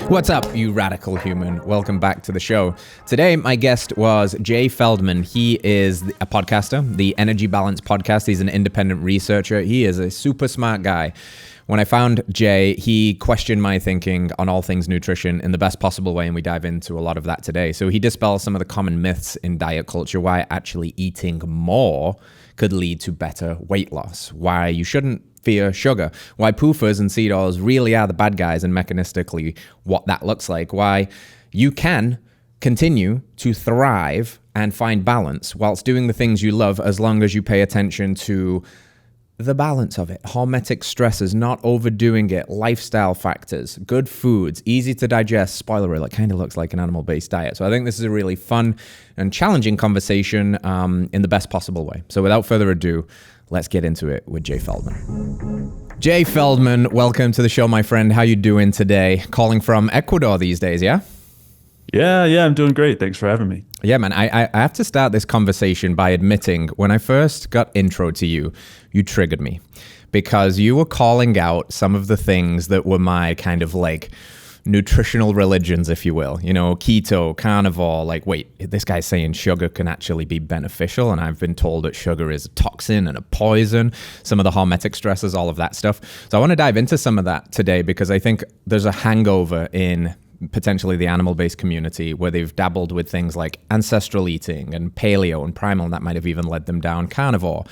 What's up, you radical human? Welcome back to the show. Today, my guest was Jay Feldman. He is a podcaster, the Energy Balance Podcast. He's an independent researcher. He is a super smart guy. When I found Jay, he questioned my thinking on all things nutrition in the best possible way, and we dive into a lot of that today. So he dispels some of the common myths in diet culture, why actually eating more could lead to better weight loss, why you shouldn't fear sugar, why poofers and seed oils really are the bad guys, and mechanistically what that looks like, why you can continue to thrive and find balance whilst doing the things you love as long as you pay attention to the balance of it. Hormetic stresses, not overdoing it, lifestyle factors, good foods, easy to digest. Spoiler alert, it kind of looks like an animal-based diet. So I think this is a really fun and challenging conversation in the best possible way. So without further ado, let's get into it with Jay Feldman. Jay Feldman, welcome to the show, my friend. How you doing today? Calling from Ecuador these days, yeah? Yeah, I'm doing great. Thanks for having me. Yeah, man, I have to start this conversation by admitting when I first got intro to you, you triggered me because you were calling out some of the things that were my kind of like nutritional religions, if you will, you know, keto, carnivore, like, wait, this guy's saying sugar can actually be beneficial. And I've been told that sugar is a toxin and a poison, some of the hormetic stresses, all of that stuff. So I want to dive into some of that today because I think there's a hangover in potentially the animal-based community where they've dabbled with things like ancestral eating and paleo and primal, and that might have even led them down carnivore.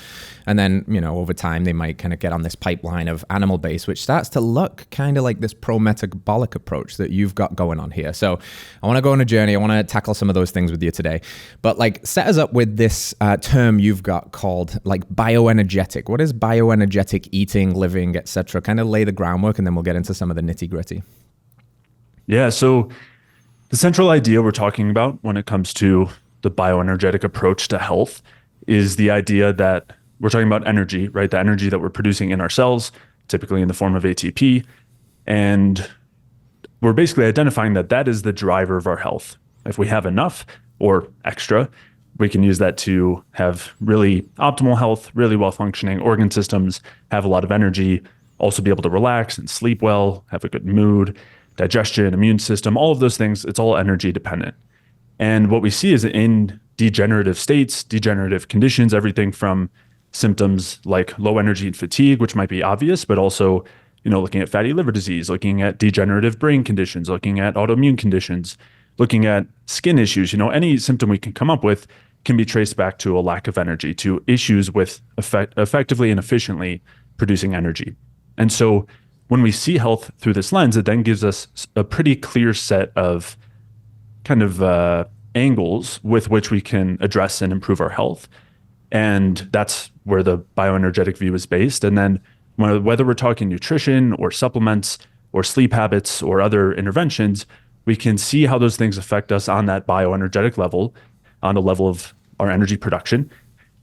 And then, you know, over time, they might kind of get on this pipeline of animal-based, which starts to look kind of like this pro-metabolic approach that you've got going on here. So I want to go on a journey. I want to tackle some of those things with you today. But like, set us up with this term you've got called like bioenergetic. What is bioenergetic eating, living, etc.? Kind of lay the groundwork, and then we'll get into some of the nitty-gritty. Yeah, so the central idea we're talking about when it comes to the bioenergetic approach to health is the idea that we're talking about energy, right? The energy that we're producing in our cells, typically in the form of ATP. And we're basically identifying that that is the driver of our health. If we have enough or extra, we can use that to have really optimal health, really well-functioning organ systems, have a lot of energy, also be able to relax and sleep well, have a good mood, digestion, immune system, all of those things, it's all energy dependent. And what we see is in degenerative states, degenerative conditions, everything from symptoms like low energy and fatigue, which might be obvious, but also, you know, looking at fatty liver disease, looking at degenerative brain conditions, looking at autoimmune conditions, looking at skin issues, you know, any symptom we can come up with can be traced back to a lack of energy, to issues with effectively and efficiently producing energy. And so when we see health through this lens, it then gives us a pretty clear set of kind of angles with which we can address and improve our health. And that's where the bioenergetic view is based. And then whether we're talking nutrition or supplements or sleep habits or other interventions, we can see how those things affect us on that bioenergetic level, on the level of our energy production.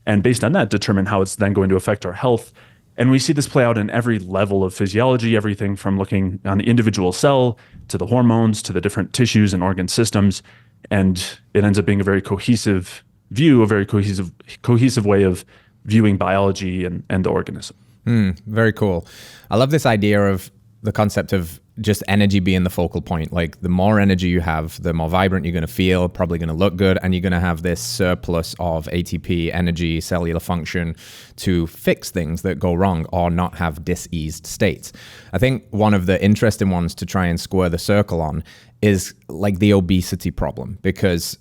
And based on that, determine how it's then going to affect our health. And we see this play out in every level of physiology, everything from looking on the individual cell to the hormones to the different tissues and organ systems. And it ends up being a very cohesive view, a very cohesive way of viewing biology and the organism. Very cool. I love this idea of the concept of just energy being the focal point. Like the more energy you have, the more vibrant you're going to feel, probably going to look good, and you're going to have this surplus of ATP, energy, cellular function to fix things that go wrong or not have diseased states. I think one of the interesting ones to try and square the circle on is like the obesity problem, because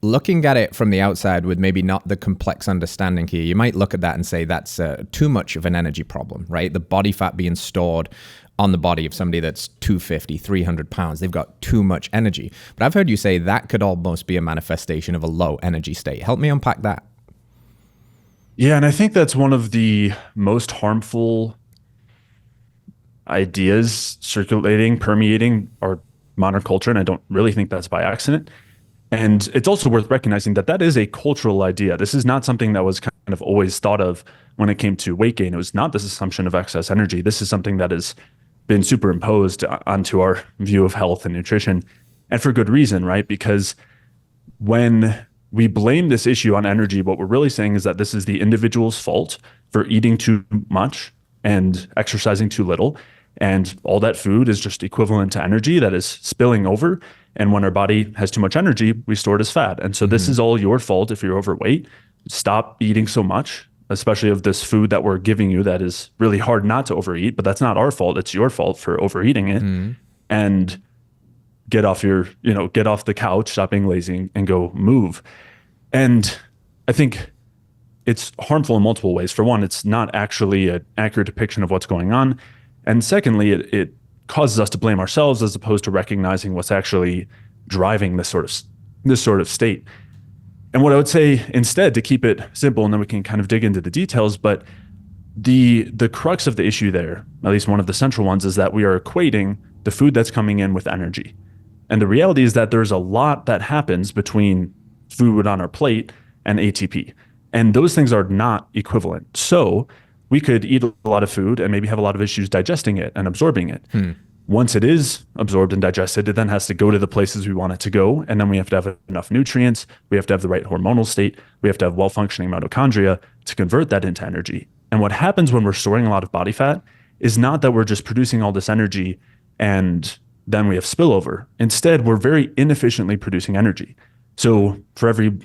looking at it from the outside with maybe not the complex understanding here, you might look at that and say that's too much of an energy problem, right? The body fat being stored on the body of somebody that's 250, 300 pounds, they've got too much energy. But I've heard you say that could almost be a manifestation of a low energy state. Help me unpack that. Yeah, and I think that's one of the most harmful ideas circulating, permeating our modern culture, and I don't really think that's by accident. And it's also worth recognizing that that is a cultural idea. This is not something that was kind of always thought of when it came to weight gain. It was not this assumption of excess energy. This is something that has been superimposed onto our view of health and nutrition, and for good reason, right? Because when we blame this issue on energy, what we're really saying is that this is the individual's fault for eating too much and exercising too little. And all that food is just equivalent to energy that is spilling over. And when our body has too much energy, we store it as fat. And so this is all your fault if you're overweight. Stop eating so much, especially of this food that we're giving you that is really hard not to overeat, but that's not our fault. It's your fault for overeating it. And get off the couch, stop being lazy, and go move. And I think it's harmful in multiple ways. For one, it's not actually an accurate depiction of what's going on. And secondly, it causes us to blame ourselves as opposed to recognizing what's actually driving this sort of state. And what I would say instead, to keep it simple, and then we can kind of dig into the details, but the crux of the issue there, at least one of the central ones, is that we are equating the food that's coming in with energy. And the reality is that there's a lot that happens between food on our plate and ATP. And those things are not equivalent. So we could eat a lot of food and maybe have a lot of issues digesting it and absorbing it. Once it is absorbed and digested, it then has to go to the places we want it to go. And then we have to have enough nutrients. We have to have the right hormonal state. We have to have well-functioning mitochondria to convert that into energy. And what happens when we're storing a lot of body fat is not that we're just producing all this energy and then we have spillover. Instead, we're very inefficiently producing energy. So for every,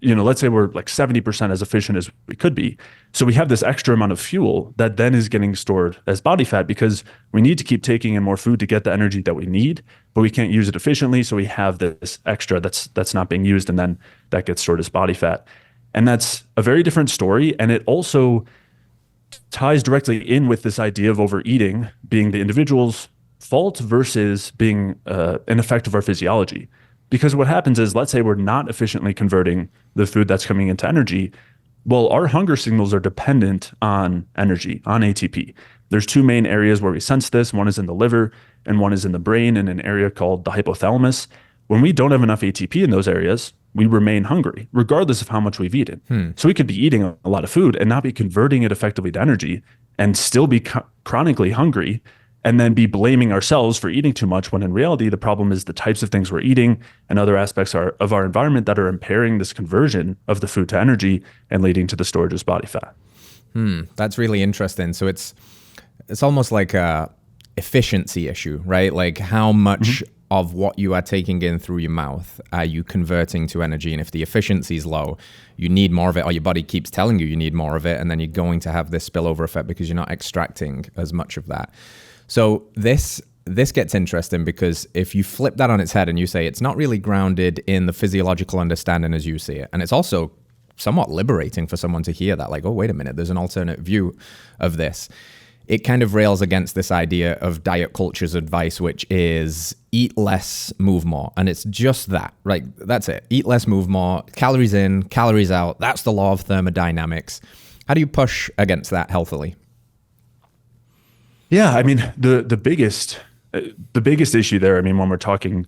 let's say we're like 70% as efficient as we could be. So we have this extra amount of fuel that then is getting stored as body fat because we need to keep taking in more food to get the energy that we need, but we can't use it efficiently. So we have this extra that's not being used, and then that gets stored as body fat. And that's a very different story. And it also ties directly in with this idea of overeating being the individual's fault versus being an effect of our physiology. Because what happens is, let's say we're not efficiently converting the food that's coming into energy. Well, our hunger signals are dependent on energy, on ATP. There's two main areas where we sense this. One is in the liver and one is in the brain in an area called the hypothalamus. When we don't have enough ATP in those areas, we remain hungry, regardless of how much we've eaten. So we could be eating a lot of food and not be converting it effectively to energy and still be chronically hungry, and then be blaming ourselves for eating too much, when in reality, the problem is the types of things we're eating and other aspects of our environment that are impairing this conversion of the food to energy and leading to the storage as body fat. That's really interesting. So it's almost like a efficiency issue, right? Like how much of what you are taking in through your mouth are you converting to energy? And if the efficiency is low, you need more of it, or your body keeps telling you need more of it, and then you're going to have this spillover effect because you're not extracting as much of that. So this gets interesting, because if you flip that on its head and you say it's not really grounded in the physiological understanding as you see it, and it's also somewhat liberating for someone to hear that, like, oh, wait a minute, there's an alternate view of this. It kind of rails against this idea of diet culture's advice, which is eat less, move more. And it's just that, right? That's it. Eat less, move more, calories in, calories out. That's the law of thermodynamics. How do you push against that healthily? Yeah, I mean, the biggest issue there, I mean, when we're talking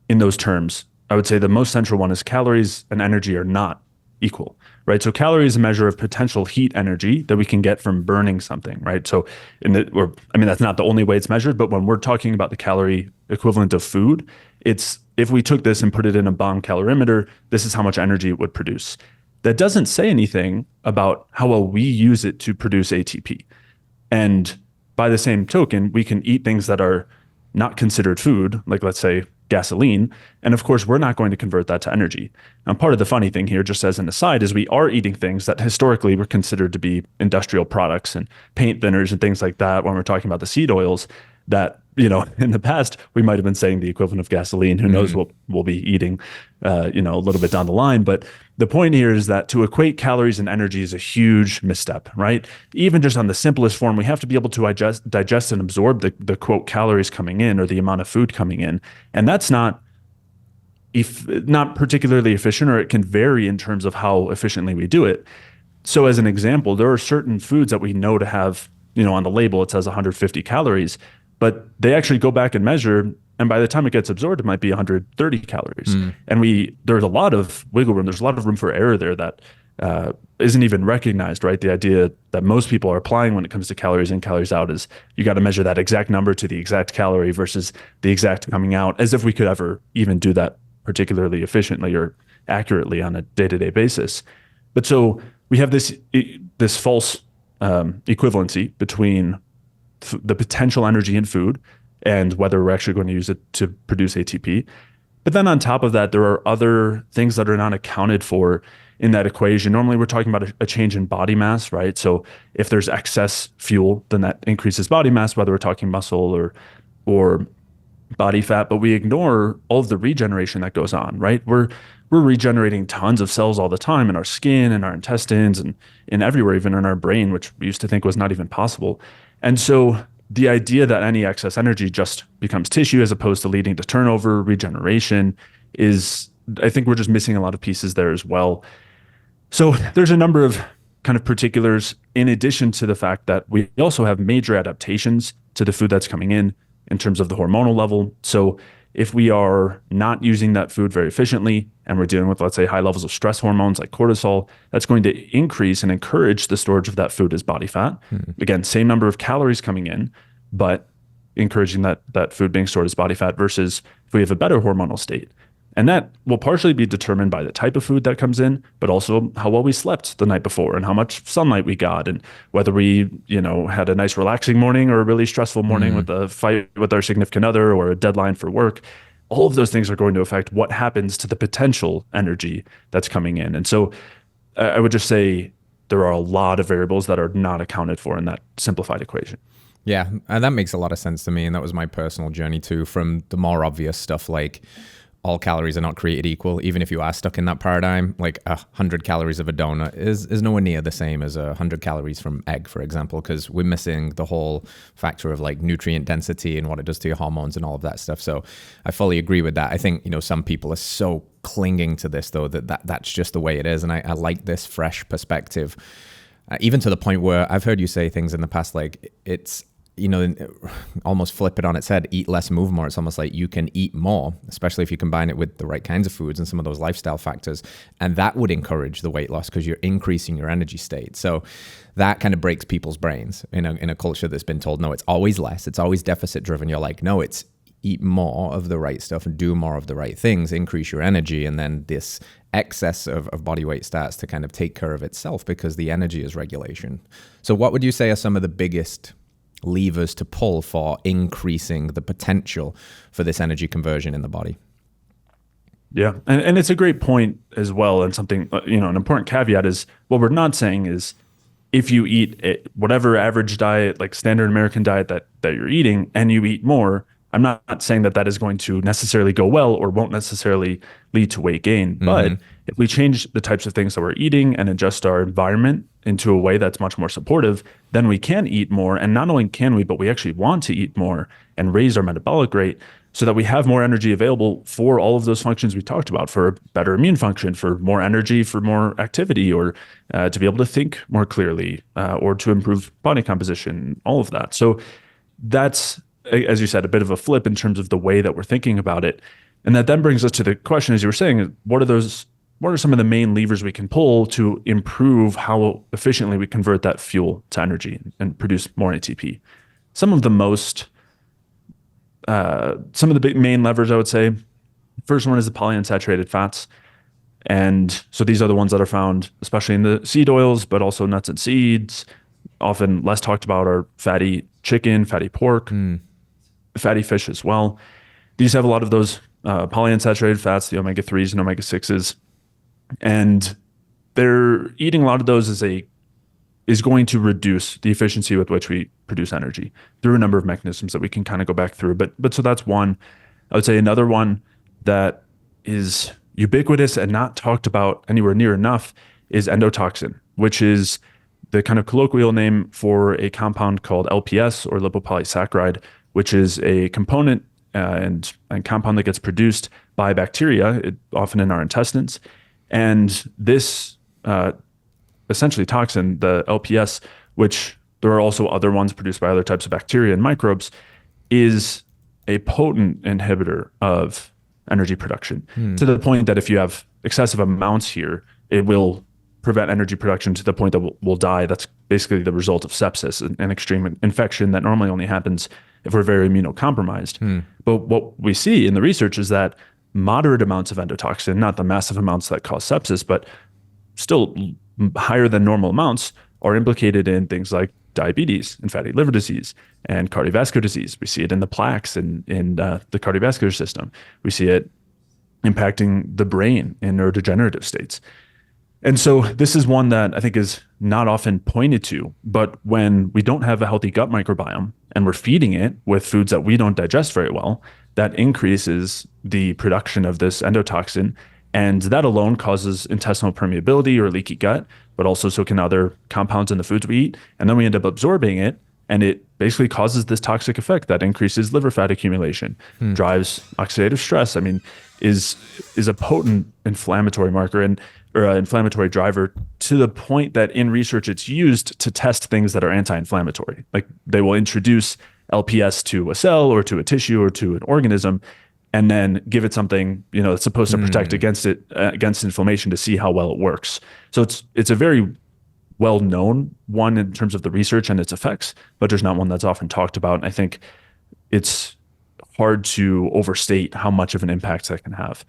in those terms, I would say the most central one is calories and energy are not equal, right? So calories is a measure of potential heat energy that we can get from burning something, right? So that's not the only way it's measured, but when we're talking about the calorie equivalent of food, it's, if we took this and put it in a bomb calorimeter, this is how much energy it would produce. That doesn't say anything about how well we use it to produce ATP. And by the same token, we can eat things that are not considered food, like let's say gasoline. And of course, we're not going to convert that to energy. Now, part of the funny thing here, just as an aside, is we are eating things that historically were considered to be industrial products and paint thinners and things like that when we're talking about the seed oils that, in the past, we might have been saying the equivalent of gasoline. Who knows what we'll be eating, a little bit down the line. But the point here is that to equate calories and energy is a huge misstep, right? Even just on the simplest form, we have to be able to digest and absorb the quote calories coming in, or the amount of food coming in. And that's not particularly efficient, or it can vary in terms of how efficiently we do it. So as an example, there are certain foods that we know to have, on the label, it says 150 calories, but they actually go back and measure, and by the time it gets absorbed, it might be 130 calories. And there's a lot of wiggle room. There's a lot of room for error there that isn't even recognized, right? The idea that most people are applying when it comes to calories in, calories out is you got to measure that exact number to the exact calorie versus the exact coming out, as if we could ever even do that particularly efficiently or accurately on a day-to-day basis. But so we have this false equivalency between the potential energy in food and whether we're actually going to use it to produce ATP. But then on top of that, there are other things that are not accounted for in that equation. Normally, we're talking about a change in body mass, right? So if there's excess fuel, then that increases body mass, whether we're talking muscle or body fat, but we ignore all of the regeneration that goes on, right? We're regenerating tons of cells all the time in our skin and our intestines and everywhere, even in our brain, which we used to think was not even possible. And so the idea that any excess energy just becomes tissue as opposed to leading to turnover, regeneration is, I think we're just missing a lot of pieces there as well. So there's a number of kind of particulars in addition to the fact that we also have major adaptations to the food that's coming in terms of the hormonal level. So if we are not using that food very efficiently and we're dealing with, let's say, high levels of stress hormones like cortisol, that's going to increase and encourage the storage of that food as body fat. Again, same number of calories coming in, but encouraging that food being stored as body fat versus if we have a better hormonal state. And that will partially be determined by the type of food that comes in, but also how well we slept the night before and how much sunlight we got and whether we, had a nice relaxing morning or a really stressful morning with a fight with our significant other or a deadline for work. All of those things are going to affect what happens to the potential energy that's coming in. And so I would just say there are a lot of variables that are not accounted for in that simplified equation. Yeah, and that makes a lot of sense to me. And that was my personal journey too, from the more obvious stuff like all calories are not created equal. Even if you are stuck in that paradigm, like 100 calories of a donut is nowhere near the same as 100 calories from egg, for example, because we're missing the whole factor of like nutrient density and what it does to your hormones and all of that stuff. So I fully agree with that. I think, some people are so clinging to this though, that's just the way it is. And I like this fresh perspective, even to the point where I've heard you say things in the past, like it's, almost flip it on its head, eat less, move more. It's almost like you can eat more, especially if you combine it with the right kinds of foods and some of those lifestyle factors. And that would encourage the weight loss because you're increasing your energy state. So that kind of breaks people's brains in a culture that's been told, no, it's always less. It's always deficit driven. You're like, no, it's eat more of the right stuff and do more of the right things, increase your energy. And then this excess of body weight starts to kind of take care of itself because the energy is regulation. So what would you say are some of the biggest levers to pull for increasing the potential for this energy conversion in the body? Yeah. And it's a great point as well. And something, an important caveat is what we're not saying is if you eat whatever average diet, like standard American diet that you're eating and you eat more, I'm not saying that is going to necessarily go well or won't necessarily lead to weight gain. But if we change the types of things that we're eating and adjust our environment into a way that's much more supportive, then we can eat more. And not only can we, but we actually want to eat more and raise our metabolic rate so that we have more energy available for all of those functions we talked about, for better immune function, for more energy, for more activity, or to be able to think more clearly, or to improve body composition, all of that. So that's, as you said, a bit of a flip in terms of the way that we're thinking about it. And that then brings us to the question, as you were saying, what are some of the main levers we can pull to improve how efficiently we convert that fuel to energy and produce more ATP? Some of the big main levers, I would say, first one is the polyunsaturated fats. And so these are the ones that are found, especially in the seed oils, but also nuts and seeds. Often less talked about are fatty chicken, fatty pork, fatty fish as well. These have a lot of those polyunsaturated fats, the omega-3s and omega-6s. And they're eating a lot of those is going to reduce the efficiency with which we produce energy through a number of mechanisms that we can kind of go back through. But so that's one. I would say another one that is ubiquitous and not talked about anywhere near enough is endotoxin, which is the kind of colloquial name for a compound called LPS, or lipopolysaccharide, which is a component and compound that gets produced by bacteria, often in our intestines. And this essentially toxin, the LPS, which there are also other ones produced by other types of bacteria and microbes, is a potent inhibitor of energy production to the point that if you have excessive amounts here, it will prevent energy production to the point that we'll die. That's basically the result of sepsis, an extreme infection that normally only happens if we're very immunocompromised. But what we see in the research is that moderate amounts of endotoxin, not the massive amounts that cause sepsis, but still higher than normal amounts, are implicated in things like diabetes and fatty liver disease and cardiovascular disease. We see it in the plaques in the cardiovascular system. We see it impacting the brain in neurodegenerative states. And so this is one that I think is not often pointed to, but when we don't have a healthy gut microbiome and we're feeding it with foods that we don't digest very well, that increases the production of this endotoxin. And that alone causes intestinal permeability or leaky gut, but also so can other compounds in the foods we eat. And then we end up absorbing it, and it basically causes this toxic effect that increases liver fat accumulation, drives oxidative stress. I mean, is a potent inflammatory marker or an inflammatory driver, to the point that in research it's used to test things that are anti-inflammatory. Like they will introduce LPS to a cell or to a tissue or to an organism, and then give it something, that's supposed to protect against inflammation to see how well it works. So it's a very well-known one in terms of the research and its effects, but there's not one that's often talked about. And I think it's hard to overstate how much of an impact that can have.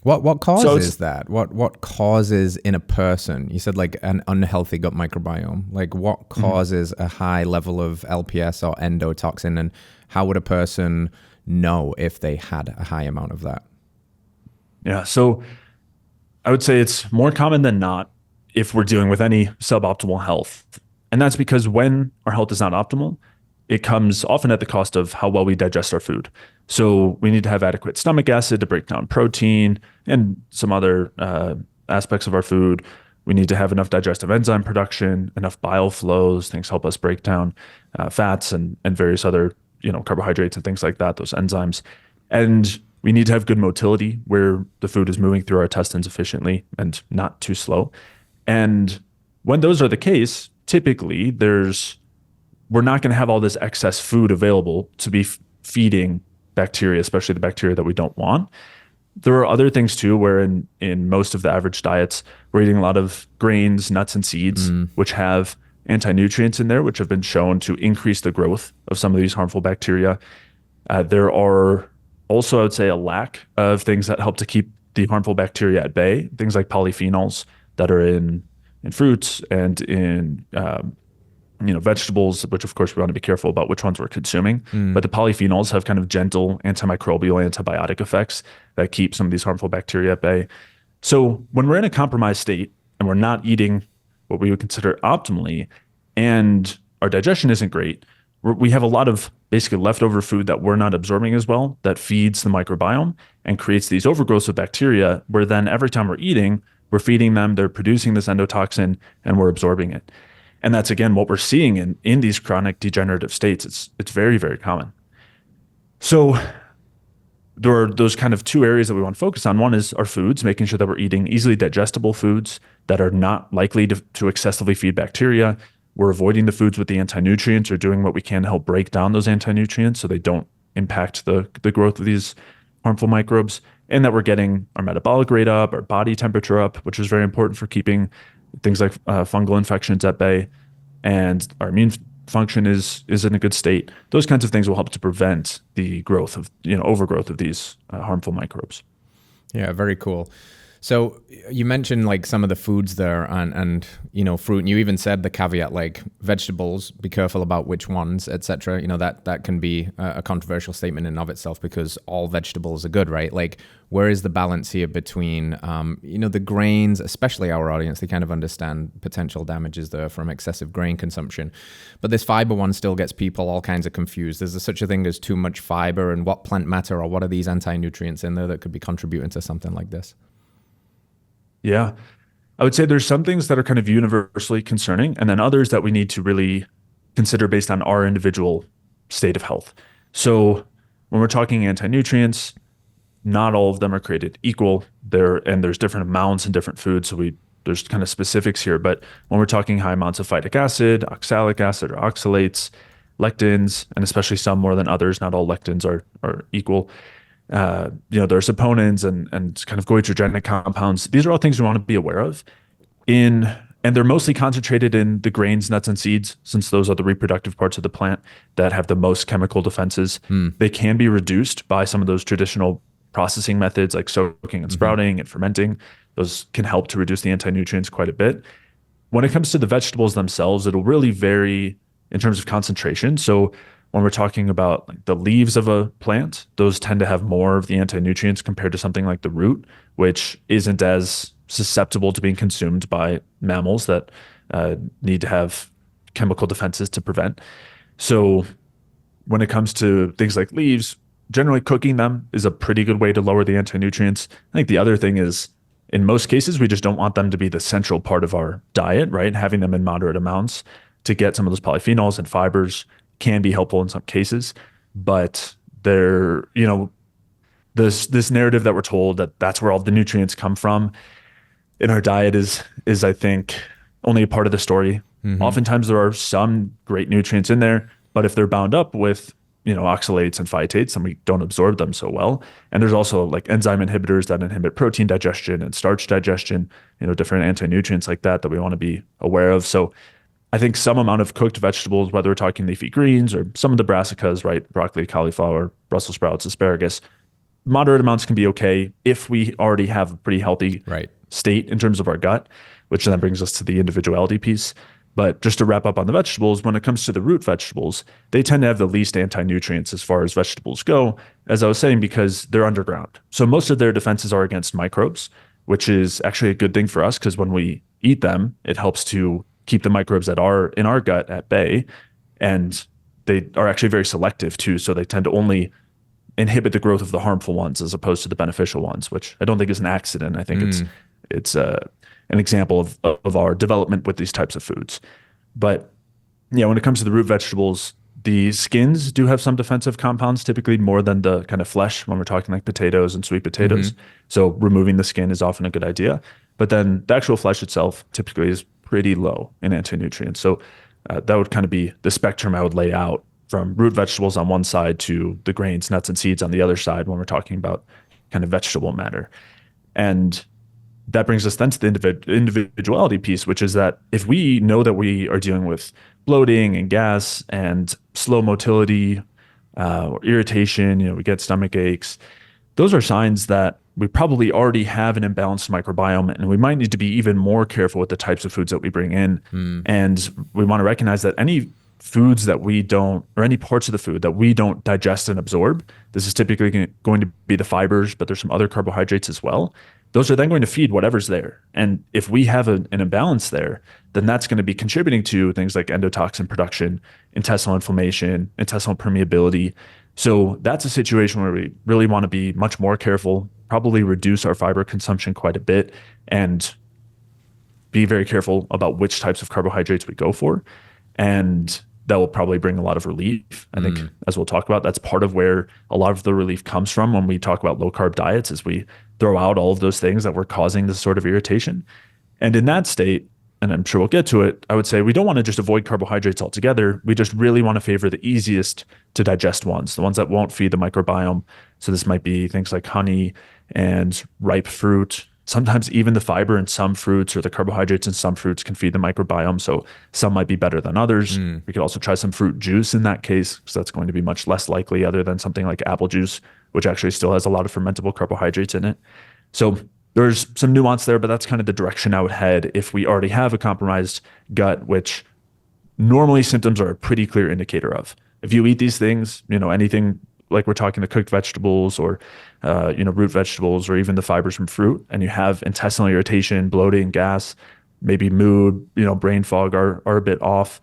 What causes that? What causes in a person? You said like an unhealthy gut microbiome. Like what causes a high level of LPS or endotoxin, and how would a person know if they had a high amount of that? Yeah, so I would say it's more common than not if we're dealing with any suboptimal health. And that's because when our health is not optimal, it comes often at the cost of how well we digest our food. So we need to have adequate stomach acid to break down protein and some other aspects of our food. We need to have enough digestive enzyme production, enough bile flows, things help us break down fats and various other carbohydrates and things like that, those enzymes. And we need to have good motility where the food is moving through our intestines efficiently and not too slow. And when those are the case, typically we're not going to have all this excess food available to be feeding bacteria, especially the bacteria that we don't want. There are other things too, where in most of the average diets, we're eating a lot of grains, nuts, and seeds, which have anti-nutrients in there, which have been shown to increase the growth of some of these harmful bacteria. There are also, I would say, a lack of things that help to keep the harmful bacteria at bay. Things like polyphenols that are in fruits and in vegetables, which of course we want to be careful about which ones we're consuming. But the polyphenols have kind of gentle antimicrobial, antibiotic effects that keep some of these harmful bacteria at bay. So when we're in a compromised state and we're not eating what we would consider optimally, and our digestion isn't great, we have a lot of basically leftover food that we're not absorbing as well, that feeds the microbiome and creates these overgrowths of bacteria, where then every time we're eating, we're feeding them, they're producing this endotoxin, and we're absorbing it. And that's, again, what we're seeing in these chronic degenerative states. It's very, very common. So there are those kind of two areas that we want to focus on. One is our foods, making sure that we're eating easily digestible foods that are not likely to excessively feed bacteria. We're avoiding the foods with the anti-nutrients, or doing what we can to help break down those anti-nutrients so they don't impact the growth of these harmful microbes. And that we're getting our metabolic rate up, our body temperature up, which is very important for keeping things like fungal infections at bay, and our immune function is in a good state. Those kinds of things will help to prevent the growth of, overgrowth of these harmful microbes. Yeah, very cool. So you mentioned like some of the foods there and fruit, and you even said the caveat like vegetables, be careful about which ones, etc. That can be a controversial statement in and of itself, because all vegetables are good, right? Like, where is the balance here between the grains, especially our audience, they kind of understand potential damages there from excessive grain consumption, but this fiber one still gets people all kinds of confused. Is there such a thing as too much fiber, and what plant matter, or what are these anti-nutrients in there that could be contributing to something like this? Yeah, I would say there's some things that are kind of universally concerning, and then others that we need to really consider based on our individual state of health. So when we're talking anti-nutrients, not all of them are created equal. There's different amounts in different foods. So there's kind of specifics here. But when we're talking high amounts of phytic acid, oxalic acid or oxalates, lectins, and especially some more than others, not all lectins are equal. There are saponins and kind of goitrogenic compounds. These are all things we want to be aware of. And they're mostly concentrated in the grains, nuts, and seeds, since those are the reproductive parts of the plant that have the most chemical defenses. They can be reduced by some of those traditional processing methods like soaking and sprouting and fermenting. Those can help to reduce the anti-nutrients quite a bit. When it comes to the vegetables themselves, it'll really vary in terms of concentration. So when we're talking about like the leaves of a plant, those tend to have more of the anti-nutrients compared to something like the root, which isn't as susceptible to being consumed by mammals that need to have chemical defenses to prevent. So when it comes to things like leaves, generally cooking them is a pretty good way to lower the anti-nutrients. I think the other thing is, in most cases, we just don't want them to be the central part of our diet, right? Having them in moderate amounts to get some of those polyphenols and fibers can be helpful in some cases. But they're, this narrative that we're told that that's where all the nutrients come from in our diet is I think only a part of the story. Oftentimes there are some great nutrients in there, but if they're bound up with oxalates and phytates, then we don't absorb them so well. And there's also like enzyme inhibitors that inhibit protein digestion and starch digestion, different anti-nutrients like that we want to be aware of. So I think some amount of cooked vegetables, whether we're talking leafy greens or some of the brassicas, right? Broccoli, cauliflower, Brussels sprouts, asparagus, moderate amounts can be okay if we already have a pretty healthy state in terms of our gut, which then brings us to the individuality piece. But just to wrap up on the vegetables, when it comes to the root vegetables, they tend to have the least anti-nutrients as far as vegetables go, as I was saying, because they're underground. So most of their defenses are against microbes, which is actually a good thing for us because when we eat them, it helps to keep the microbes that are in our gut at bay. And they are actually very selective too. So they tend to only inhibit the growth of the harmful ones as opposed to the beneficial ones, which I don't think is an accident. I think it's an example of our development with these types of foods. But when it comes to the root vegetables, the skins do have some defensive compounds, typically more than the kind of flesh when we're talking like potatoes and sweet potatoes. So removing the skin is often a good idea. But then the actual flesh itself typically is pretty low in anti-nutrients. So that would kind of be the spectrum I would lay out from root vegetables on one side to the grains, nuts, and seeds on the other side when we're talking about kind of vegetable matter. And that brings us then to the individuality piece, which is that if we know that we are dealing with bloating and gas and slow motility or irritation, we get stomach aches, those are signs that we probably already have an imbalanced microbiome, and we might need to be even more careful with the types of foods that we bring in. And we want to recognize that any foods that we don't, or any parts of the food that we don't digest and absorb, this is typically going to be the fibers, but there's some other carbohydrates as well. Those are then going to feed whatever's there. And if we have an imbalance there, then that's going to be contributing to things like endotoxin production, intestinal inflammation, intestinal permeability. So that's a situation where we really want to be much more careful, probably reduce our fiber consumption quite a bit, and be very careful about which types of carbohydrates we go for. And that will probably bring a lot of relief. I think, as we'll talk about, that's part of where a lot of the relief comes from when we talk about low carb diets, is we throw out all of those things that were causing this sort of irritation. And in that state, and I'm sure we'll get to it, I would say we don't want to just avoid carbohydrates altogether. We just really want to favor the easiest to digest ones, the ones that won't feed the microbiome. So this might be things like honey and ripe fruit. Sometimes even the fiber in some fruits or the carbohydrates in some fruits can feed the microbiome. So some might be better than others. We could also try some fruit juice in that case, because that's going to be much less likely, other than something like apple juice, which actually still has a lot of fermentable carbohydrates in it. So there's some nuance there, but that's kind of the direction I would head if we already have a compromised gut, which normally symptoms are a pretty clear indicator of. If you eat these things, anything like we're talking the cooked vegetables or, root vegetables, or even the fibers from fruit, and you have intestinal irritation, bloating, gas, maybe mood, brain fog are a bit off.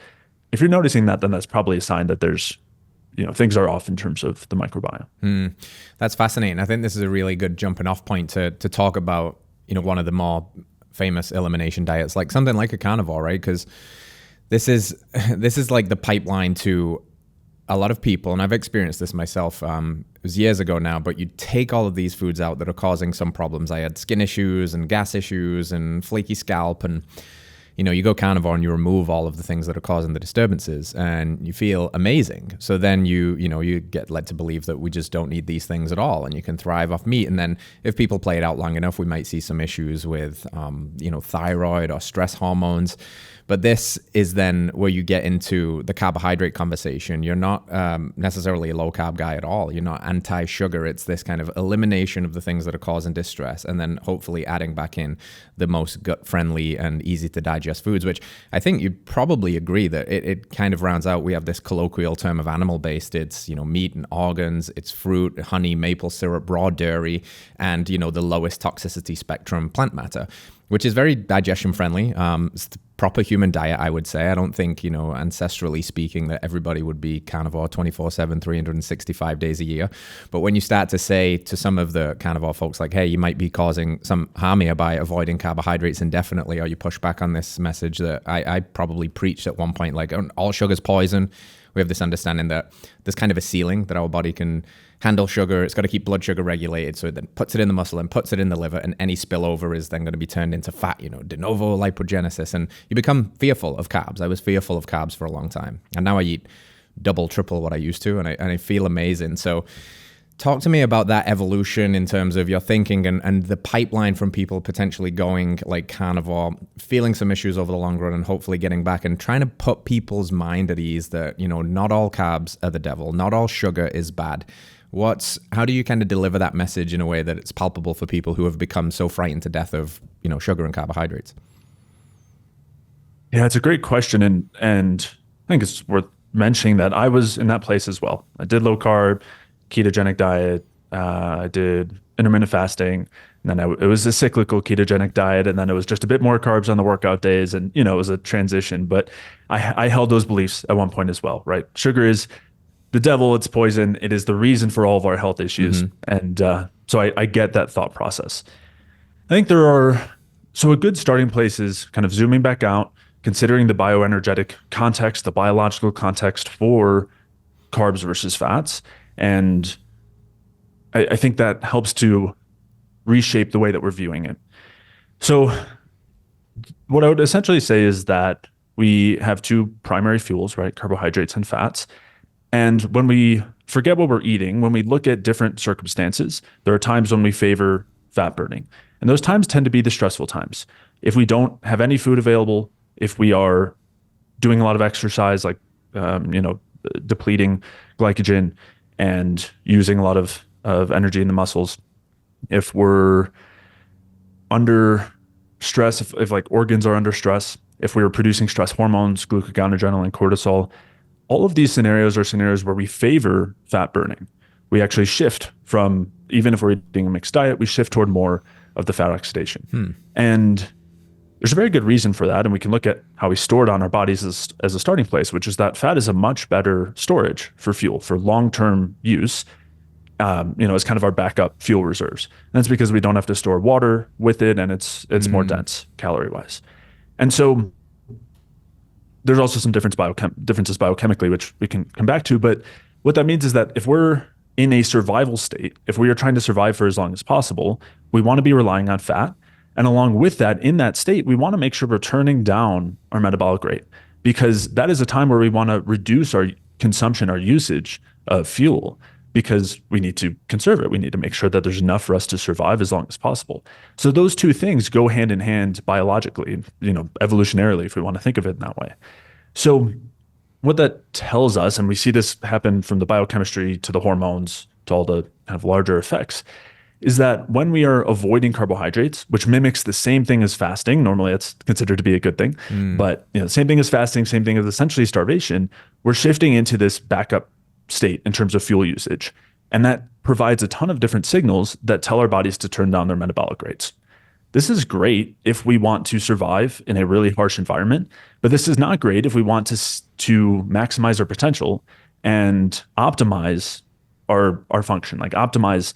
If you're noticing that, then that's probably a sign that there's, things are off in terms of the microbiome. That's fascinating. I think this is a really good jumping off point to talk about, one of the more famous elimination diets, like something like a carnivore, right? Because this is like the pipeline to a lot of people, and I've experienced this myself. It was years ago now, but you take all of these foods out that are causing some problems. I had skin issues and gas issues and flaky scalp, and you go carnivore and you remove all of the things that are causing the disturbances, and you feel amazing. So then you get led to believe that we just don't need these things at all, and you can thrive off meat. And then if people play it out long enough, we might see some issues with thyroid or stress hormones. But this is then where you get into the carbohydrate conversation. You're not necessarily a low carb guy at all. You're not anti-sugar. It's this kind of elimination of the things that are causing distress, and then hopefully adding back in the most gut friendly and easy to digest digest foods, which I think you'd probably agree that it kind of rounds out. We have this colloquial term of animal-based. It's, meat and organs, it's fruit, honey, maple syrup, raw dairy, and, the lowest toxicity spectrum plant matter, which is very digestion friendly. It's the proper human diet, I would say. I don't think, ancestrally speaking, that everybody would be carnivore 24/7, 365 days a year. But when you start to say to some of the carnivore folks like, hey, you might be causing some harm here by avoiding carbohydrates indefinitely, or you push back on this message that I probably preached at one point, like all sugar's poison. We have this understanding that there's kind of a ceiling that our body can handle sugar. It's got to keep blood sugar regulated. So it then puts it in the muscle and puts it in the liver, and any spillover is then going to be turned into fat, de novo lipogenesis. And you become fearful of carbs. I was fearful of carbs for a long time. And now I eat double, triple what I used to, and I feel amazing. So talk to me about that evolution in terms of your thinking and the pipeline from people potentially going like carnivore, feeling some issues over the long run and hopefully getting back and trying to put people's mind at ease that, not all carbs are the devil, not all sugar is bad. How do you kind of deliver that message in a way that it's palpable for people who have become so frightened to death of, sugar and carbohydrates? Yeah, it's a great question. And I think it's worth mentioning that I was in that place as well. I did low carb, ketogenic diet. I did intermittent fasting. And then it was a cyclical ketogenic diet. And then it was just a bit more carbs on the workout days. And, it was a transition. But I held those beliefs at one point as well, right? Sugar is the devil, it's poison. It is the reason for all of our health issues. Mm-hmm. And so I get that thought process. I think so a good starting place is kind of zooming back out, considering the bioenergetic context, the biological context for carbs versus fats. And I think that helps to reshape the way that we're viewing it. So what I would essentially say is that we have two primary fuels, right? Carbohydrates and fats. And when we forget what we're eating, when we look at different circumstances, there are times when we favor fat burning. And those times tend to be the stressful times. If we don't have any food available, if we are doing a lot of exercise, like, depleting glycogen and using a lot of energy in the muscles, if we're under stress, if like organs are under stress, if we are producing stress hormones, glucagon, adrenaline, cortisol, all of these scenarios are scenarios where we favor fat burning. We actually shift from, even if we're eating a mixed diet, we shift toward more of the fat oxidation. And there's a very good reason for that. And we can look at how we store it on our bodies as a starting place, which is that fat is a much better storage for fuel, for long-term use, as kind of our backup fuel reserves. And that's because we don't have to store water with it, and it's more dense calorie-wise. And so there's also some differences biochemically, which we can come back to. But what that means is that if we're in a survival state, if we are trying to survive for as long as possible, we want to be relying on fat. And along with that, in that state, we want to make sure we're turning down our metabolic rate, because that is a time where we want to reduce our consumption, our usage of fuel, because we need to conserve it. We need to make sure that there's enough for us to survive as long as possible. So those two things go hand in hand biologically, evolutionarily, if we want to think of it in that way. So what that tells us, and we see this happen from the biochemistry to the hormones to all the kind of larger effects, is that when we are avoiding carbohydrates, which mimics the same thing as fasting, normally it's considered to be a good thing, but same thing as fasting, same thing as essentially starvation, we're shifting into this backup state in terms of fuel usage. And that provides a ton of different signals that tell our bodies to turn down their metabolic rates. This is great if we want to survive in a really harsh environment, but this is not great if we want to maximize our potential and optimize our function, like optimize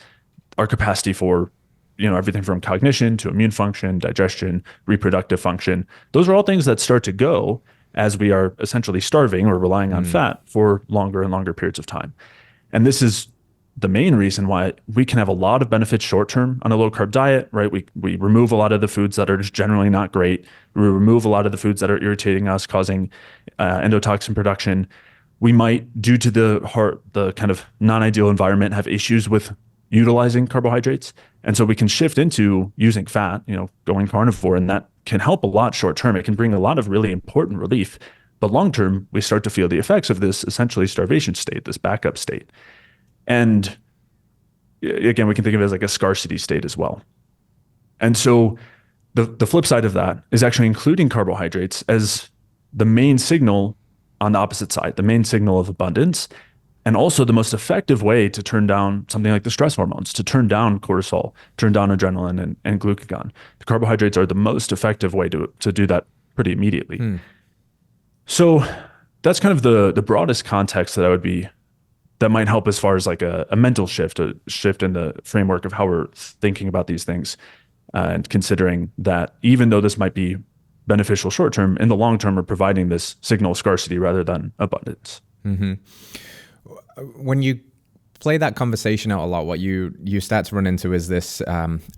our capacity for, everything from cognition to immune function, digestion, reproductive function. Those are all things that start to go as we are essentially starving or relying on fat for longer and longer periods of time. And this is the main reason why we can have a lot of benefits short-term on a low-carb diet, right? We remove a lot of the foods that are just generally not great. We remove a lot of the foods that are irritating us, causing endotoxin production. We might, due to the kind of non-ideal environment, have issues with utilizing carbohydrates. And so we can shift into using fat, going carnivore, and that can help a lot short-term. It can bring a lot of really important relief. But long-term, we start to feel the effects of this essentially starvation state, this backup state. And again, we can think of it as like a scarcity state as well. And so the flip side of that is actually including carbohydrates as the main signal on the opposite side, the main signal of abundance, and also the most effective way to turn down something like the stress hormones, to turn down cortisol, turn down adrenaline and glucagon. The carbohydrates are the most effective way to do that pretty immediately. So that's kind of the broadest context that might help as far as like a mental shift, a shift in the framework of how we're thinking about these things, and considering that even though this might be beneficial short term, in the long term, we're providing this signal of scarcity rather than abundance. When you play that conversation out a lot, what you start to run into is this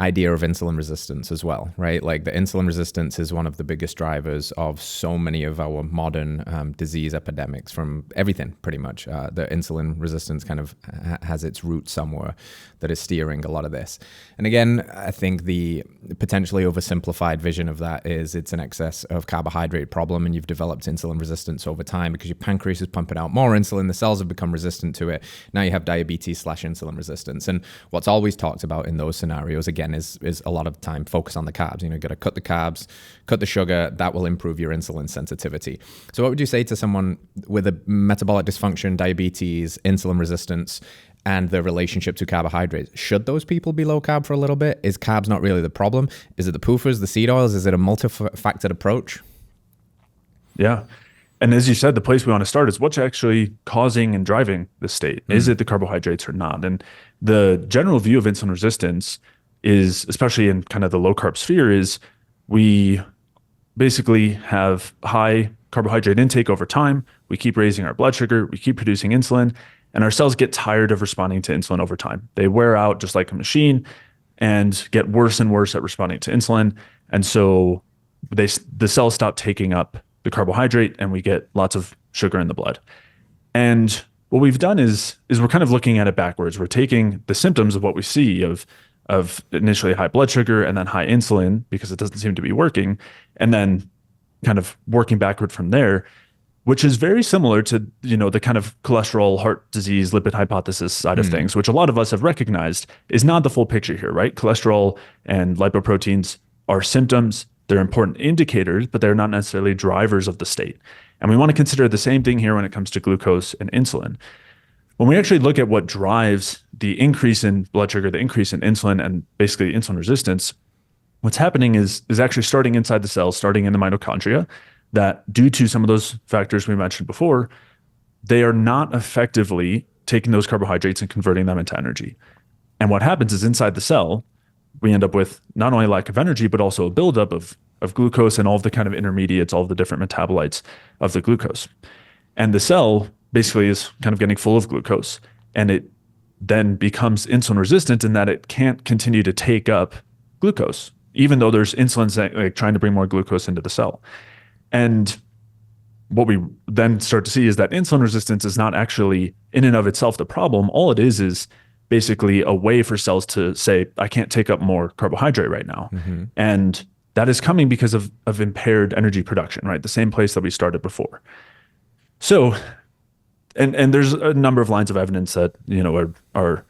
idea of insulin resistance as well, right? Like the insulin resistance is one of the biggest drivers of so many of our modern disease epidemics from everything, pretty much. The insulin resistance kind of has its roots somewhere that is steering a lot of this. And again, I think the potentially oversimplified vision of that is it's an excess of carbohydrate problem, and you've developed insulin resistance over time because your pancreas is pumping out more insulin, the cells have become resistant to it. Now you have diabetes/insulin resistance. And what's always talked about in those scenarios, again, is a lot of the time focus on the carbs. You got to cut the carbs, cut the sugar, that will improve your insulin sensitivity. So what would you say to someone with a metabolic dysfunction, diabetes, insulin resistance, and the relationship to carbohydrates? Should those people be low carb for a little bit? Is carbs not really the problem? Is it the PUFAs, the seed oils? Is it a multifactored approach? Yeah. And as you said, the place we want to start is what's actually causing and driving the state. Is it the carbohydrates or not? And the general view of insulin resistance is, especially in kind of the low carb sphere, is we basically have high carbohydrate intake over time. We keep raising our blood sugar. We keep producing insulin. And our cells get tired of responding to insulin over time. They wear out just like a machine and get worse and worse at responding to insulin. And so the cells stop taking up the carbohydrate and we get lots of sugar in the blood. And what we've done is we're kind of looking at it backwards. We're taking the symptoms of what we see of initially high blood sugar and then high insulin because it doesn't seem to be working, and then kind of working backward from there, which is very similar to, the kind of cholesterol, heart disease, lipid hypothesis side of things, which a lot of us have recognized is not the full picture here, right? Cholesterol and lipoproteins are symptoms. They're important indicators, but they're not necessarily drivers of the state. And we want to consider the same thing here when it comes to glucose and insulin. When we actually look at what drives the increase in blood sugar, the increase in insulin, and basically insulin resistance, what's happening is actually starting inside the cells, starting in the mitochondria, that due to some of those factors we mentioned before, they are not effectively taking those carbohydrates and converting them into energy. And what happens is inside the cell, we end up with not only lack of energy, but also a buildup of glucose and all of the kind of intermediates, all of the different metabolites of the glucose. And the cell basically is kind of getting full of glucose, and it then becomes insulin resistant in that it can't continue to take up glucose, even though there's insulin trying to bring more glucose into the cell. And what we then start to see is that insulin resistance is not actually in and of itself the problem. All it is basically a way for cells to say, I can't take up more carbohydrate right now. And that is coming because of impaired energy production, right? The same place that we started before. So, and there's a number of lines of evidence that, are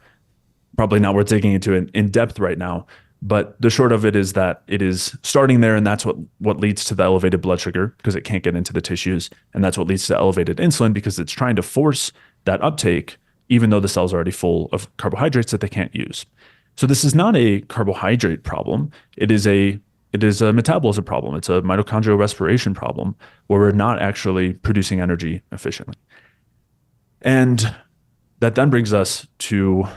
probably not worth digging into in depth right now. But the short of it is that it is starting there, and that's what leads to the elevated blood sugar because it can't get into the tissues. And that's what leads to elevated insulin because it's trying to force that uptake, even though the cell's are already full of carbohydrates that they can't use. So this is not a carbohydrate problem. It is a metabolism problem. It's a mitochondrial respiration problem where we're not actually producing energy efficiently. And that then brings us to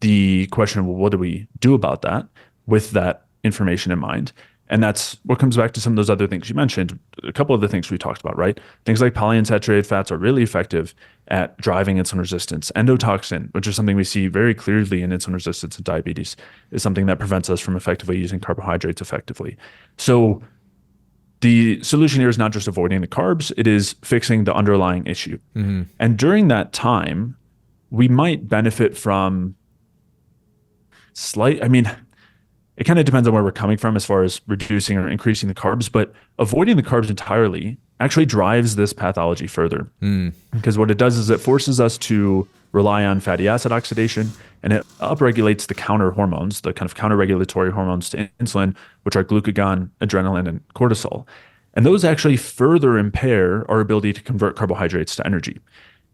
the question of, well, what do we do about that with that information in mind? And that's what comes back to some of those other things you mentioned. A couple of the things we talked about, right? Things like polyunsaturated fats are really effective at driving insulin resistance. Endotoxin, which is something we see very clearly in insulin resistance and diabetes, is something that prevents us from effectively using carbohydrates effectively. So the solution here is not just avoiding the carbs, it is fixing the underlying issue. And during that time, we might benefit from it kind of depends on where we're coming from as far as reducing or increasing the carbs, but avoiding the carbs entirely actually drives this pathology further. Because what it does is it forces us to rely on fatty acid oxidation, and it upregulates the counter hormones, the kind of counter-regulatory hormones to insulin, which are glucagon, adrenaline, and cortisol. And those actually further impair our ability to convert carbohydrates to energy.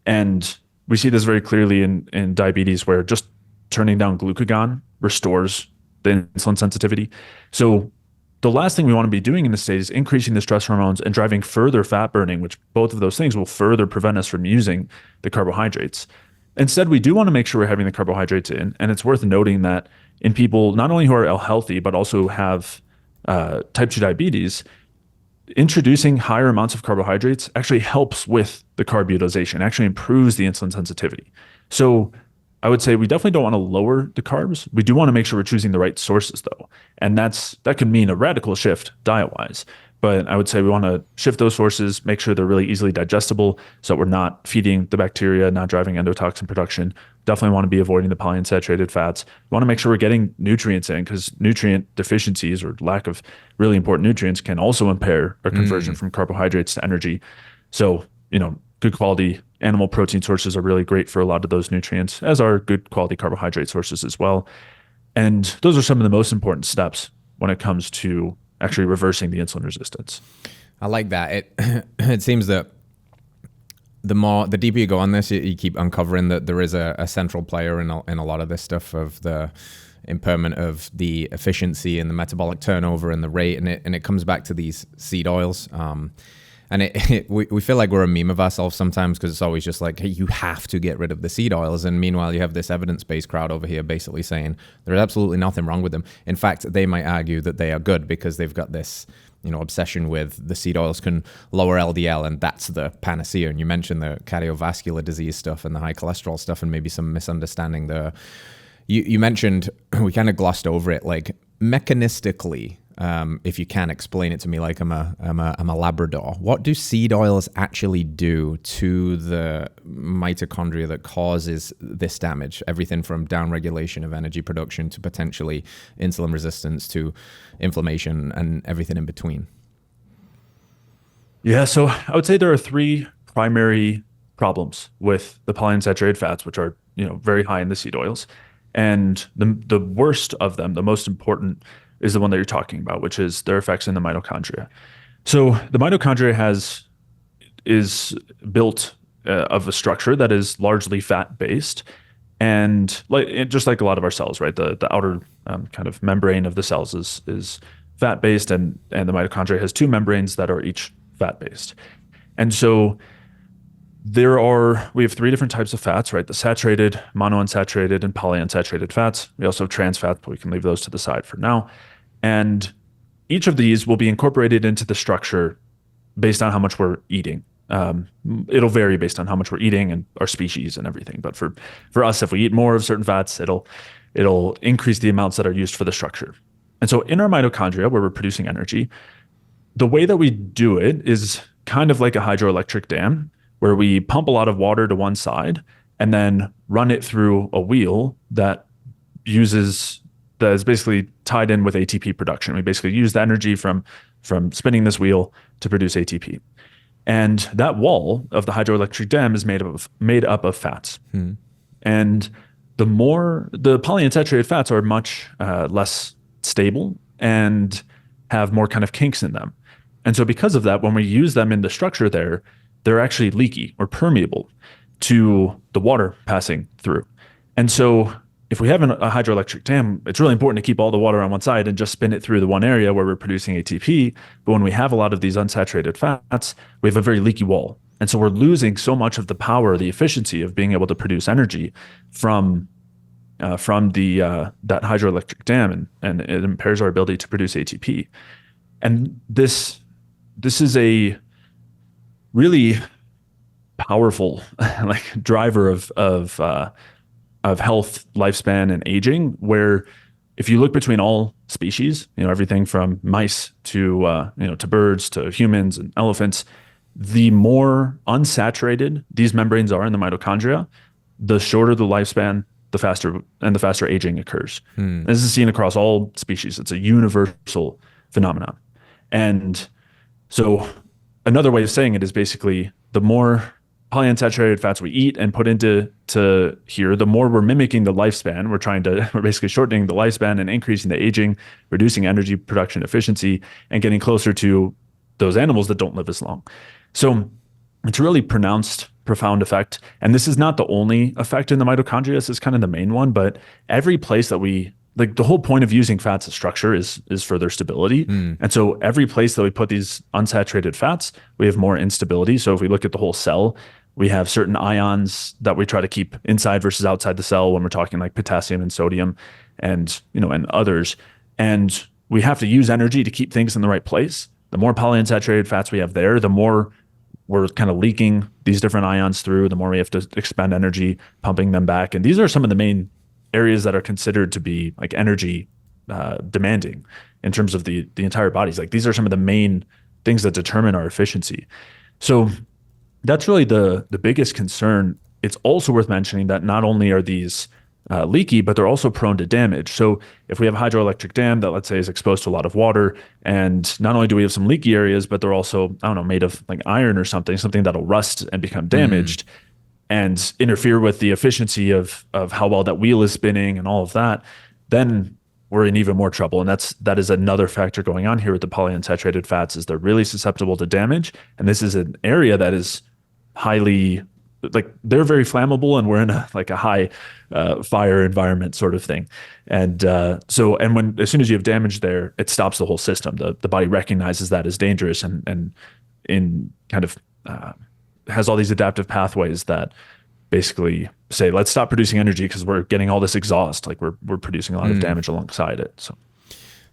And we see this very clearly in diabetes, where just turning down glucagon restores the insulin sensitivity. So the last thing we want to be doing in this state is increasing the stress hormones and driving further fat burning, which both of those things will further prevent us from using the carbohydrates. Instead, we do want to make sure we're having the carbohydrates in. And it's worth noting that in people not only who are healthy, but also have type 2 diabetes, introducing higher amounts of carbohydrates actually helps with the carb utilization, actually improves the insulin sensitivity. So I would say we definitely don't want to lower the carbs. We do want to make sure we're choosing the right sources, though. And that could mean a radical shift diet-wise. But I would say we want to shift those sources, make sure they're really easily digestible so that we're not feeding the bacteria, not driving endotoxin production. Definitely want to be avoiding the polyunsaturated fats. We want to make sure we're getting nutrients in, because nutrient deficiencies or lack of really important nutrients can also impair our conversion from carbohydrates to energy. So, good quality animal protein sources are really great for a lot of those nutrients, as are good quality carbohydrate sources as well. And those are some of the most important steps when it comes to actually reversing the insulin resistance. I like that. It seems that the deeper you go on this, you keep uncovering that there is a central player in a lot of this stuff of the impairment of the efficiency and the metabolic turnover and the rate, and it comes back to these seed oils. And we feel like we're a meme of ourselves sometimes, because it's always just like, hey, you have to get rid of the seed oils. And meanwhile, you have this evidence-based crowd over here basically saying there's absolutely nothing wrong with them. In fact, they might argue that they are good because they've got this, obsession with the seed oils can lower LDL, and that's the panacea. And you mentioned the cardiovascular disease stuff and the high cholesterol stuff, and maybe some misunderstanding there. You mentioned, we kind of glossed over it, like mechanistically, if you can explain it to me like I'm a Labrador. What do seed oils actually do to the mitochondria that causes this damage? Everything from downregulation of energy production to potentially insulin resistance to inflammation and everything in between. Yeah, so I would say there are three primary problems with the polyunsaturated fats, which are very high in the seed oils. And the worst of them, the most important, is the one that you're talking about, which is their effects in the mitochondria. So the mitochondria is built of a structure that is largely fat-based, and just like a lot of our cells, right? The outer kind of membrane of the cells is fat-based, and the mitochondria has two membranes that are each fat-based. And so we have three different types of fats, right? The saturated, monounsaturated, and polyunsaturated fats. We also have trans fats, but we can leave those to the side for now. And each of these will be incorporated into the structure based on how much we're eating. It'll vary based on how much we're eating and our species and everything. But for us, if we eat more of certain fats, it'll increase the amounts that are used for the structure. And so in our mitochondria, where we're producing energy, the way that we do it is kind of like a hydroelectric dam, where we pump a lot of water to one side and then run it through a wheel that is basically tied in with ATP production. We basically use the energy from spinning this wheel to produce ATP. And that wall of the hydroelectric dam is made up of fats. And the polyunsaturated fats are much less stable and have more kind of kinks in them. And so because of that, when we use them in the structure there, they're actually leaky or permeable to the water passing through. And so if we have a hydroelectric dam, it's really important to keep all the water on one side and just spin it through the one area where we're producing ATP. But when we have a lot of these unsaturated fats, we have a very leaky wall. And so we're losing so much of the power, the efficiency of being able to produce energy from that hydroelectric dam, and it impairs our ability to produce ATP. And this is a really powerful driver of health, lifespan, and aging, where if you look between all species, everything from mice to birds to humans and elephants, the more unsaturated these membranes are in the mitochondria, the shorter the lifespan, the faster aging occurs. This is seen across all species. It's a universal phenomenon. And so another way of saying it is basically the more polyunsaturated fats we eat and put into here, the more we're mimicking the lifespan. We're basically shortening the lifespan and increasing the aging, reducing energy production efficiency, and getting closer to those animals that don't live as long. So it's a really pronounced, profound effect. And this is not the only effect in the mitochondria. This is kind of the main one, but every place that the whole point of using fats as structure is for their stability. And so every place that we put these unsaturated fats, we have more instability. So if we look at the whole cell, we have certain ions that we try to keep inside versus outside the cell when we're talking like potassium and sodium and others. And we have to use energy to keep things in the right place. The more polyunsaturated fats we have there, the more we're kind of leaking these different ions through, the more we have to expend energy pumping them back. And these are some of the main areas that are considered to be like energy demanding in terms of the entire bodies. Like these are some of the main things that determine our efficiency. So that's really the biggest concern. It's also worth mentioning that not only are these leaky, but they're also prone to damage. So if we have a hydroelectric dam that, let's say, is exposed to a lot of water, and not only do we have some leaky areas, but they're also, I don't know, made of like iron or something that'll rust and become damaged and interfere with the efficiency of how well that wheel is spinning and all of that, then we're in even more trouble. And that is another factor going on here with the polyunsaturated fats, is they're really susceptible to damage. And this is an area that is highly, like, they're very flammable, and we're in a high fire environment sort of thing. And as soon as you have damage there, it stops the whole system. The body recognizes that as dangerous and in kind of has all these adaptive pathways that basically say, let's stop producing energy because we're getting all this exhaust. Like we're producing a lot of damage alongside it. So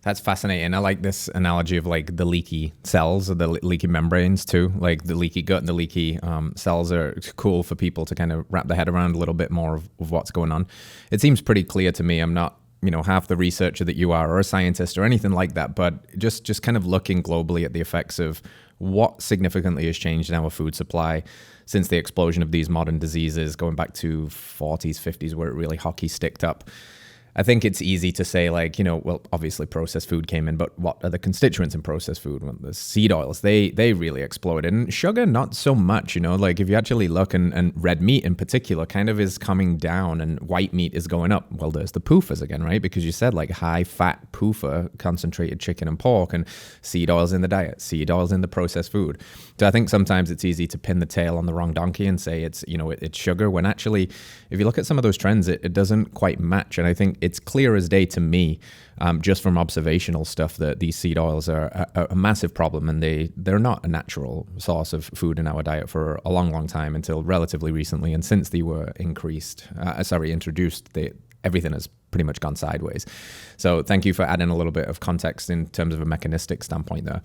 that's fascinating. I like this analogy of like the leaky cells or the leaky membranes too. Like the leaky gut and the leaky cells are cool for people to kind of wrap their head around a little bit more of what's going on. It seems pretty clear to me. I'm not, half the researcher that you are or a scientist or anything like that, but just kind of looking globally at the effects of what significantly has changed in our food supply since the explosion of these modern diseases going back to 40s, 50s, where it really hockey sticked up. I think it's easy to say well, obviously processed food came in, but what are the constituents in processed food? Well, the seed oils, they really exploded. And sugar, not so much, like if you actually look and red meat in particular kind of is coming down and white meat is going up. Well, there's the PUFAs again, right? Because you said like high fat PUFA, concentrated chicken and pork, and seed oils in the diet, seed oils in the processed food. So I think sometimes it's easy to pin the tail on the wrong donkey and say it's, it's sugar, when actually, if you look at some of those trends, it doesn't quite match. And I think it's clear as day to me, just from observational stuff, that these seed oils are a massive problem, and they're not a natural source of food in our diet for a long, long time until relatively recently. And since they were introduced, everything has pretty much gone sideways. So thank you for adding a little bit of context in terms of a mechanistic standpoint there.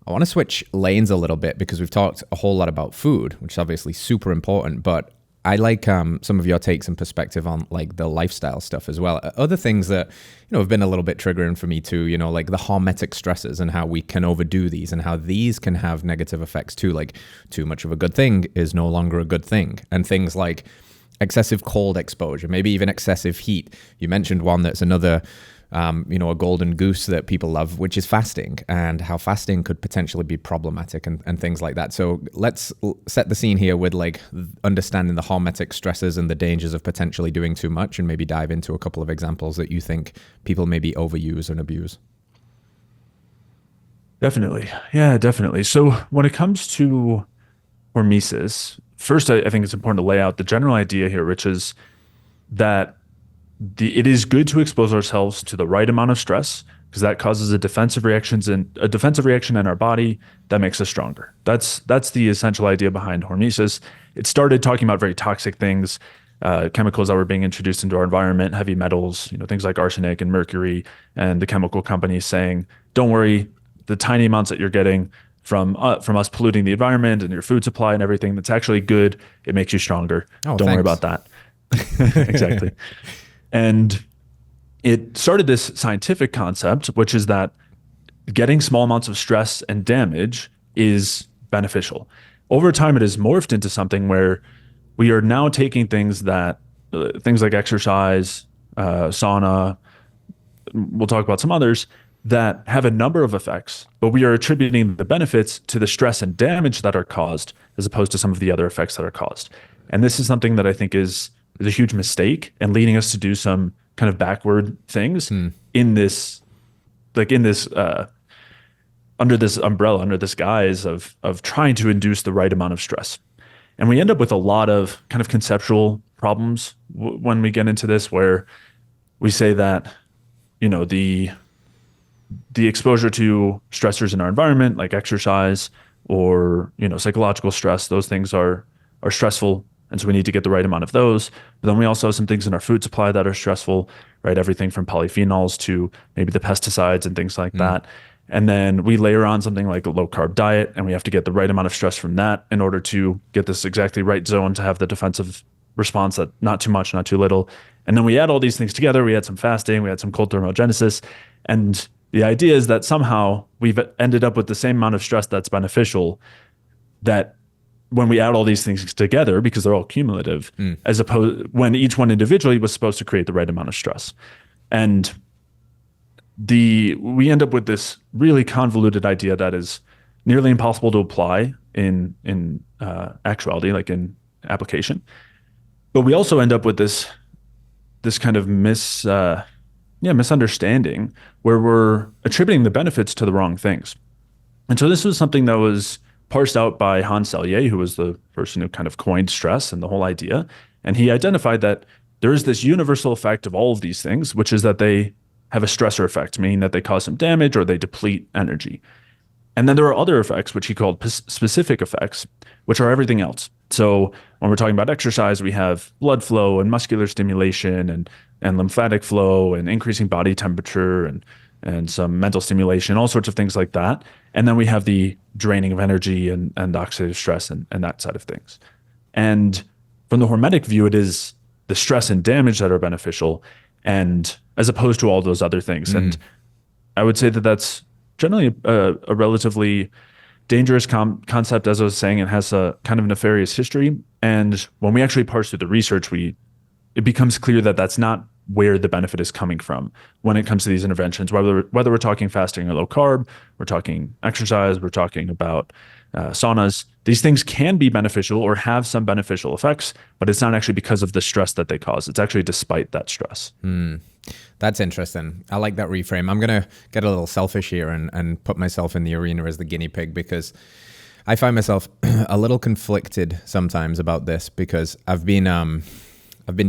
I want to switch lanes a little bit because we've talked a whole lot about food, which is obviously super important, but I like some of your takes and perspective on like the lifestyle stuff as well. Other things that, have been a little bit triggering for me too, like the hormetic stresses and how we can overdo these and how these can have negative effects too. Like too much of a good thing is no longer a good thing. And things like excessive cold exposure, maybe even excessive heat. You mentioned one that's another a golden goose that people love, which is fasting, and how fasting could potentially be problematic and things like that. So let's set the scene here with like understanding the hormetic stresses and the dangers of potentially doing too much, and maybe dive into a couple of examples that you think people maybe overuse and abuse. Definitely. Yeah, definitely. So when it comes to hormesis, first, I think it's important to lay out the general idea here, which is that it is good to expose ourselves to the right amount of stress, because that causes a defensive reaction in our body that makes us stronger. That's the essential idea behind hormesis. It started talking about very toxic things, chemicals that were being introduced into our environment, heavy metals, things like arsenic and mercury, and the chemical companies saying, don't worry, the tiny amounts that you're getting from us polluting the environment and your food supply and everything, that's actually good. It makes you stronger. Don't worry about that. Exactly. And it started this scientific concept, which is that getting small amounts of stress and damage is beneficial. Over time, it has morphed into something where we are now taking things like exercise, sauna, we'll talk about some others, that have a number of effects, but we are attributing the benefits to the stress and damage that are caused as opposed to some of the other effects that are caused. And this is something that I think is a huge mistake and leading us to do some kind of backward things in this, under this umbrella, under this guise of trying to induce the right amount of stress. And we end up with a lot of kind of conceptual problems when we get into this, where we say that, the exposure to stressors in our environment, like exercise or, psychological stress, those things are stressful. And so we need to get the right amount of those. But then we also have some things in our food supply that are stressful, right? Everything from polyphenols to maybe the pesticides and things like that. And then we layer on something like a low carb diet, and we have to get the right amount of stress from that in order to get this exactly right zone to have the defensive response, that not too much, not too little. And then we add all these things together. We had some fasting, we had some cold thermogenesis. And the idea is that somehow we've ended up with the same amount of stress that's beneficial, that when we add all these things together, because they're all cumulative, as opposed when each one individually was supposed to create the right amount of stress. And we end up with this really convoluted idea that is nearly impossible to apply in actuality, like in application. But we also end up with this kind of misunderstanding where we're attributing the benefits to the wrong things. And so this was something that was parsed out by Hans Selye, who was the person who kind of coined stress and the whole idea. And he identified that there is this universal effect of all of these things, which is that they have a stressor effect, meaning that they cause some damage or they deplete energy. And then there are other effects, which he called specific effects, which are everything else. So when we're talking about exercise, we have blood flow and muscular stimulation and lymphatic flow and increasing body temperature and some mental stimulation, all sorts of things like that. And then we have the draining of energy and oxidative stress and that side of things. And from the hormetic view, it is the stress and damage that are beneficial, and as opposed to all those other things. And I would say that that's generally a relatively dangerous concept, as I was saying. It has a kind of nefarious history. And when we actually parse through the research, it becomes clear that that's not where the benefit is coming from when it comes to these interventions, whether we're talking fasting or low carb, we're talking exercise, we're talking about saunas. These things can be beneficial or have some beneficial effects, but it's not actually because of the stress that they cause. It's actually despite that stress. That's interesting. I like that reframe. I'm going to get a little selfish here and put myself in the arena as the guinea pig, because I find myself a little conflicted sometimes about this, because I've been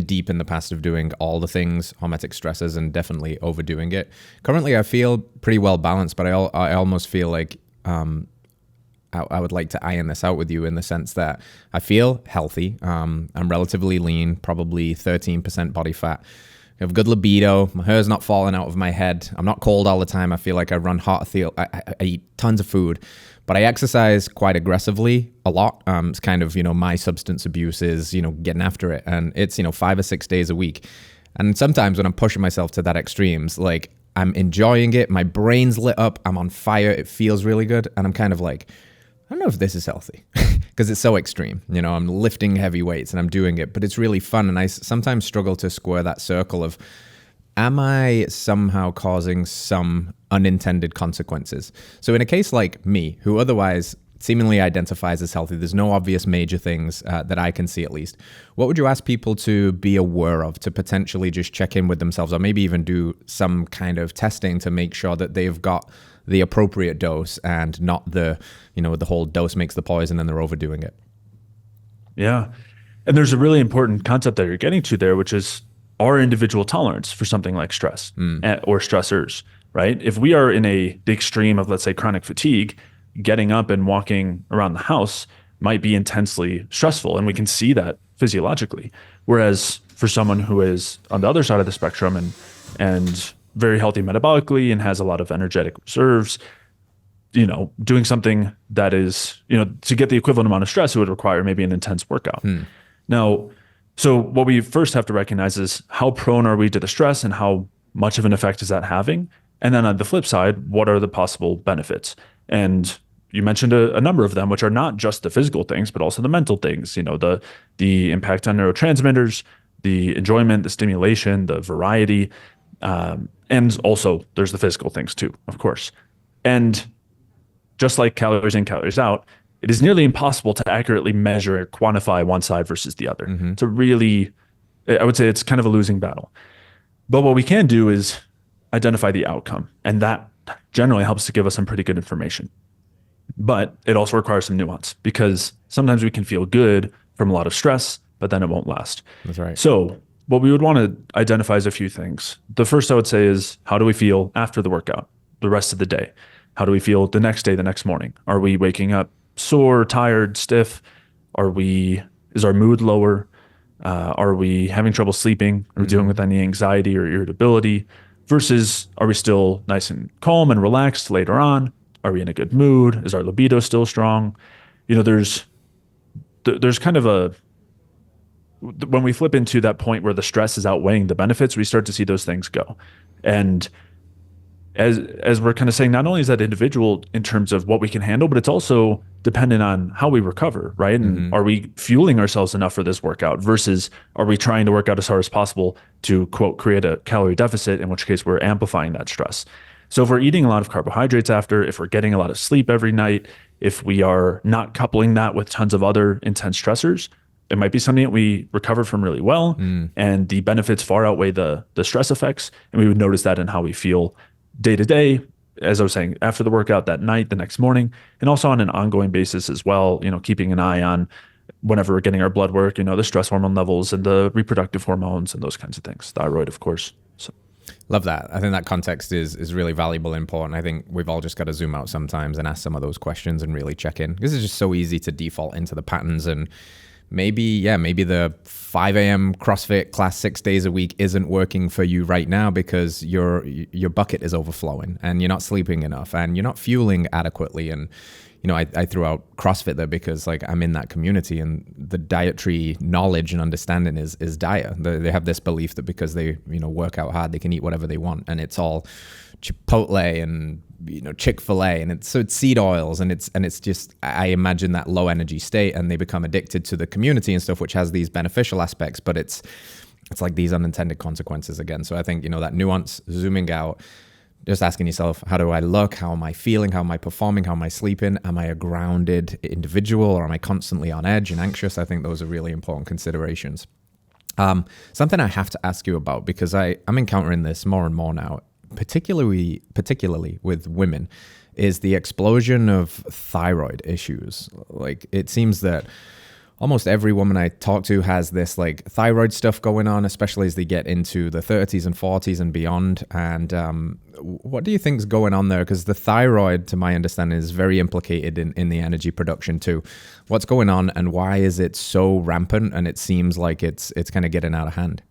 deep in the past of doing all the things, hormetic stresses, and definitely overdoing it. Currently, I feel pretty well balanced, but I almost feel like I would like to iron this out with you, in the sense that I feel healthy. I'm relatively lean, probably 13% body fat. I have good libido. My hair's not falling out of my head. I'm not cold all the time. I feel like I run hot. I eat tons of food, but I exercise quite aggressively a lot. It's kind of, my substance abuse is, getting after it. And it's, 5 or 6 days a week. And sometimes when I'm pushing myself to that extremes, like, I'm enjoying it. My brain's lit up. I'm on fire. It feels really good. And I'm kind of like, I don't know if this is healthy, because it's so extreme. I'm lifting heavy weights and I'm doing it, but it's really fun. And I sometimes struggle to square that circle of, am I somehow causing some unintended consequences? So in a case like me, who otherwise seemingly identifies as healthy, there's no obvious major things that I can see, at least. What would you ask people to be aware of, to potentially just check in with themselves, or maybe even do some kind of testing to make sure that they've got the appropriate dose and not the whole dose makes the poison and they're overdoing it? Yeah. And there's a really important concept that you're getting to there, which is our individual tolerance for something like stress or stressors, right? If we are in the extreme of, let's say, chronic fatigue, getting up and walking around the house might be intensely stressful, and we can see that physiologically. Whereas for someone who is on the other side of the spectrum and very healthy metabolically and has a lot of energetic reserves, doing something that is, to get the equivalent amount of stress, it would require maybe an intense workout. Now, so what we first have to recognize is, how prone are we to the stress and how much of an effect is that having? And then on the flip side, what are the possible benefits? And you mentioned a number of them, which are not just the physical things, but also the mental things, the impact on neurotransmitters, the enjoyment, the stimulation, the variety. And also there's the physical things too, of course. And just like calories in, calories out, it is nearly impossible to accurately measure or quantify one side versus the other. It's a really, I would say it's kind of a losing battle. But what we can do is identify the outcome. And that generally helps to give us some pretty good information. But it also requires some nuance because sometimes we can feel good from a lot of stress, but then it won't last. That's right. So what we would want to identify is a few things. The first I would say is, how do we feel after the workout, the rest of the day? How do we feel the next day, the next morning? Are we waking up sore, tired, stiff? Is our mood lower? Are we having trouble sleeping? Are we dealing with any anxiety or irritability? Versus, are we still nice and calm and relaxed later on? Are we in a good mood? Is our libido still strong? There's kind of when we flip into that point where the stress is outweighing the benefits, we start to see those things go. And as we're kind of saying, not only is that individual in terms of what we can handle, but it's also dependent on how we recover, right? And are we fueling ourselves enough for this workout versus are we trying to work out as hard as possible to, quote, create a calorie deficit, in which case we're amplifying that stress. So if we're eating a lot of carbohydrates after, if we're getting a lot of sleep every night, if we are not coupling that with tons of other intense stressors, it might be something that we recover from really well, and the benefits far outweigh the stress effects, and we would notice that in how we feel day to day, as I was saying, after the workout, that night, the next morning, and also on an ongoing basis as well, keeping an eye on whenever we're getting our blood work, the stress hormone levels and the reproductive hormones and those kinds of things, thyroid, of course. So. Love that. I think that context is really valuable and important. I think we've all just got to zoom out sometimes and ask some of those questions and really check in. This is just so easy to default into the patterns, and maybe the 5 a.m. CrossFit class 6 days a week isn't working for you right now because your bucket is overflowing and you're not sleeping enough and you're not fueling adequately. And I threw out CrossFit there because I'm in that community, and the dietary knowledge and understanding is dire. They have this belief that because they work out hard, they can eat whatever they want, and it's all Chipotle and Chick-fil-A, and it's seed oils, and it's just, I imagine that low energy state, and they become addicted to the community and stuff, which has these beneficial aspects, but it's like these unintended consequences again. So I think that nuance, zooming out, just asking yourself, how do I look? How am I feeling? How am I performing? How am I sleeping? Am I a grounded individual, or am I constantly on edge and anxious? I think those are really important considerations. Something I have to ask you about, because I'm encountering this more and more now, particularly with women, is the explosion of thyroid issues. It seems that almost every woman I talk to has this thyroid stuff going on, especially as they get into the 30s and 40s and beyond. And what do you think is going on there? Because the thyroid, to my understanding, is very implicated in the energy production too. What's going on, and why is it so rampant? And it seems like it's kind of getting out of hand.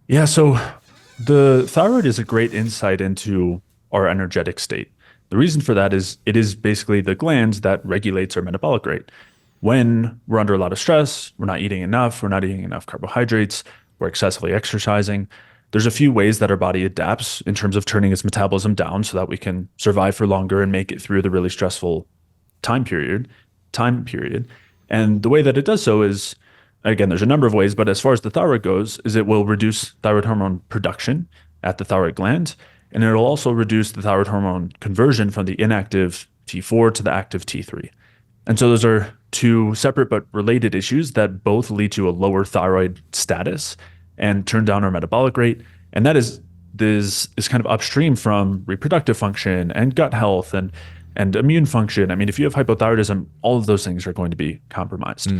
Yeah, so the thyroid is a great insight into our energetic state. The reason for that is it is basically the gland that regulates our metabolic rate. When we're under a lot of stress, we're not eating enough, we're not eating enough carbohydrates, we're excessively exercising, there's a few ways that our body adapts in terms of turning its metabolism down so that we can survive for longer and make it through the really stressful time period. And the way that it does so is, again, there's a number of ways, but as far as the thyroid goes, is it will reduce thyroid hormone production at the thyroid gland, and it'll also reduce the thyroid hormone conversion from the inactive T4 to the active T3. And so those are two separate but related issues that both lead to a lower thyroid status and turn down our metabolic rate. And that is kind of upstream from reproductive function and gut health and immune function. I mean, if you have hypothyroidism, all of those things are going to be compromised.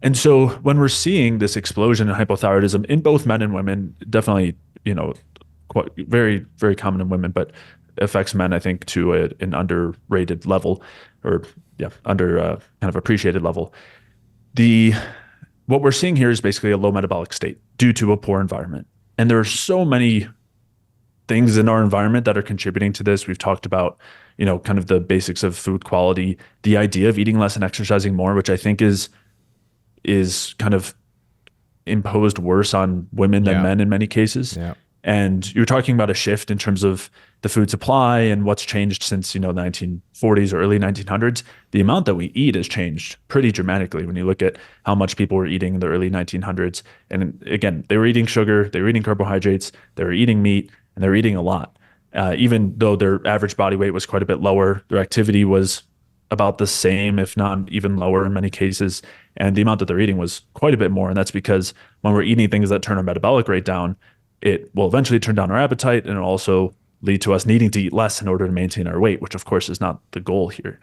And so when we're seeing this explosion in hypothyroidism in both men and women, definitely, quite very, very common in women, but affects men, I think, to an underrated level, or under kind of appreciated level. What we're seeing here is basically a low metabolic state due to a poor environment. And there are so many things in our environment that are contributing to this. We've talked about, kind of the basics of food quality, the idea of eating less and exercising more, which I think is kind of imposed worse on women than men in many cases. And you're talking about a shift in terms of the food supply and what's changed since, the 1940s or early 1900s. The amount that we eat has changed pretty dramatically when you look at how much people were eating in the early 1900s. And again, they were eating sugar, they were eating carbohydrates, they were eating meat, and they were eating a lot. Even though their average body weight was quite a bit lower, their activity was about the same, if not even lower in many cases. And the amount that they're eating was quite a bit more. And that's because when we're eating things that turn our metabolic rate down, it will eventually turn down our appetite, and it'll also lead to us needing to eat less in order to maintain our weight, which of course is not the goal here.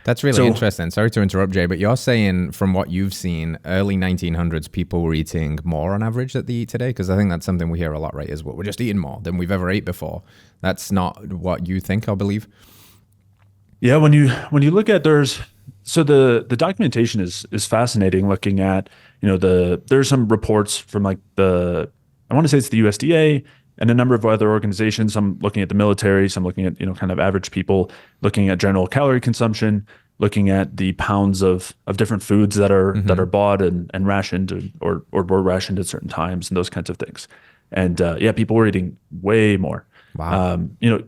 That's really interesting. Sorry to interrupt, Jay, but you're saying from what you've seen, early 1900s, people were eating more on average that they eat today? Because I think that's something we hear a lot, right? Is what we're just eating more than we've ever ate before. That's not what you think or believe? Yeah, when you look at the documentation is fascinating. Looking at there's some reports from like I want to say it's the USDA and a number of other organizations. I'm looking at the military, some looking at kind of average people, looking at general calorie consumption, looking at the pounds of different foods that are bought and rationed or were rationed at certain times and those kinds of things. And people were eating way more. Wow.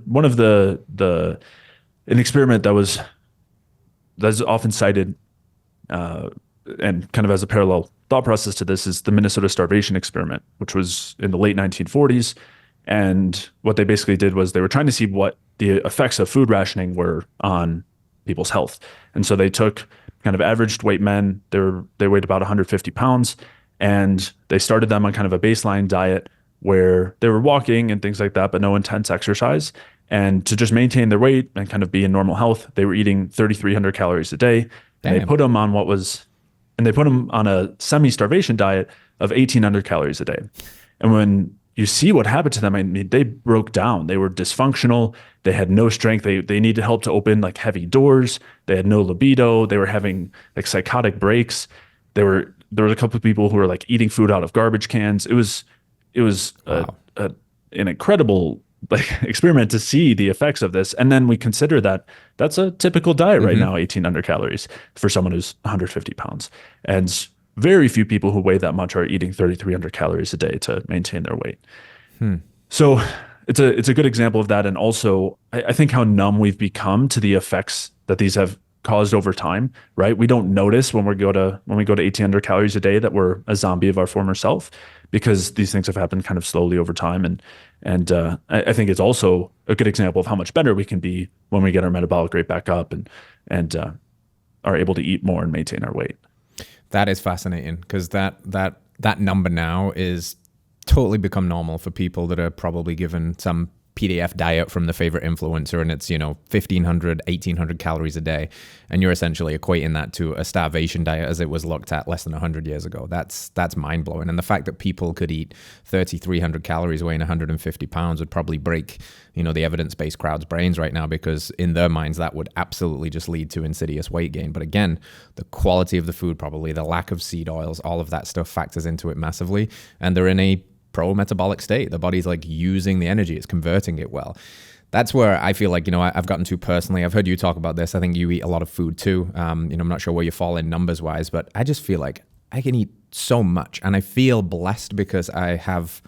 One of an experiment that's often cited and kind of as a parallel thought process to this is the Minnesota starvation experiment, which was in the late 1940s. And what they basically did was they were trying to see what the effects of food rationing were on people's health. And so they took kind of average weight men, they weighed about 150 pounds, and they started them on kind of a baseline diet where they were walking and things like that, but no intense exercise. And to just maintain their weight and kind of be in normal health, they were eating 3,300 calories a day. And they put them on a semi-starvation diet of 1,800 calories a day. And when you see what happened to them, I mean, they broke down. They were dysfunctional. They had no strength. They needed help to open like heavy doors. They had no libido. They were having like psychotic breaks. There was a couple of people who were like eating food out of garbage cans. It was wow. An incredible experiment to see the effects of this. And then we consider that that's a typical diet right now, 1,800 calories for someone who's 150 pounds. And very few people who weigh that much are eating 3,300 calories a day to maintain their weight. So it's a good example of that. And also I think how numb we've become to the effects that these have caused over time, right? We don't notice when we go to 1,800 calories a day that we're a zombie of our former self, because these things have happened kind of slowly over time. And I think it's also a good example of how much better we can be when we get our metabolic rate back up and are able to eat more and maintain our weight. That is fascinating, because that number now is totally become normal for people that are probably given some PDF diet from the favorite influencer, and it's 1,500, 1,800 calories a day, and you're essentially equating that to a starvation diet as it was looked at less than 100 years ago. That's mind blowing, and the fact that people could eat 3,300 calories weighing 150 pounds would probably break the evidence-based crowd's brains right now, because in their minds that would absolutely just lead to insidious weight gain. But again, the quality of the food, probably the lack of seed oils, all of that stuff factors into it massively, and they're in a pro-metabolic state. The body's like using the energy, it's converting it well. That's where I feel like, I've gotten to personally. I've heard you talk about this. I think you eat a lot of food too. I'm not sure where you fall in numbers wise, but I just feel like I can eat so much, and I feel blessed because I have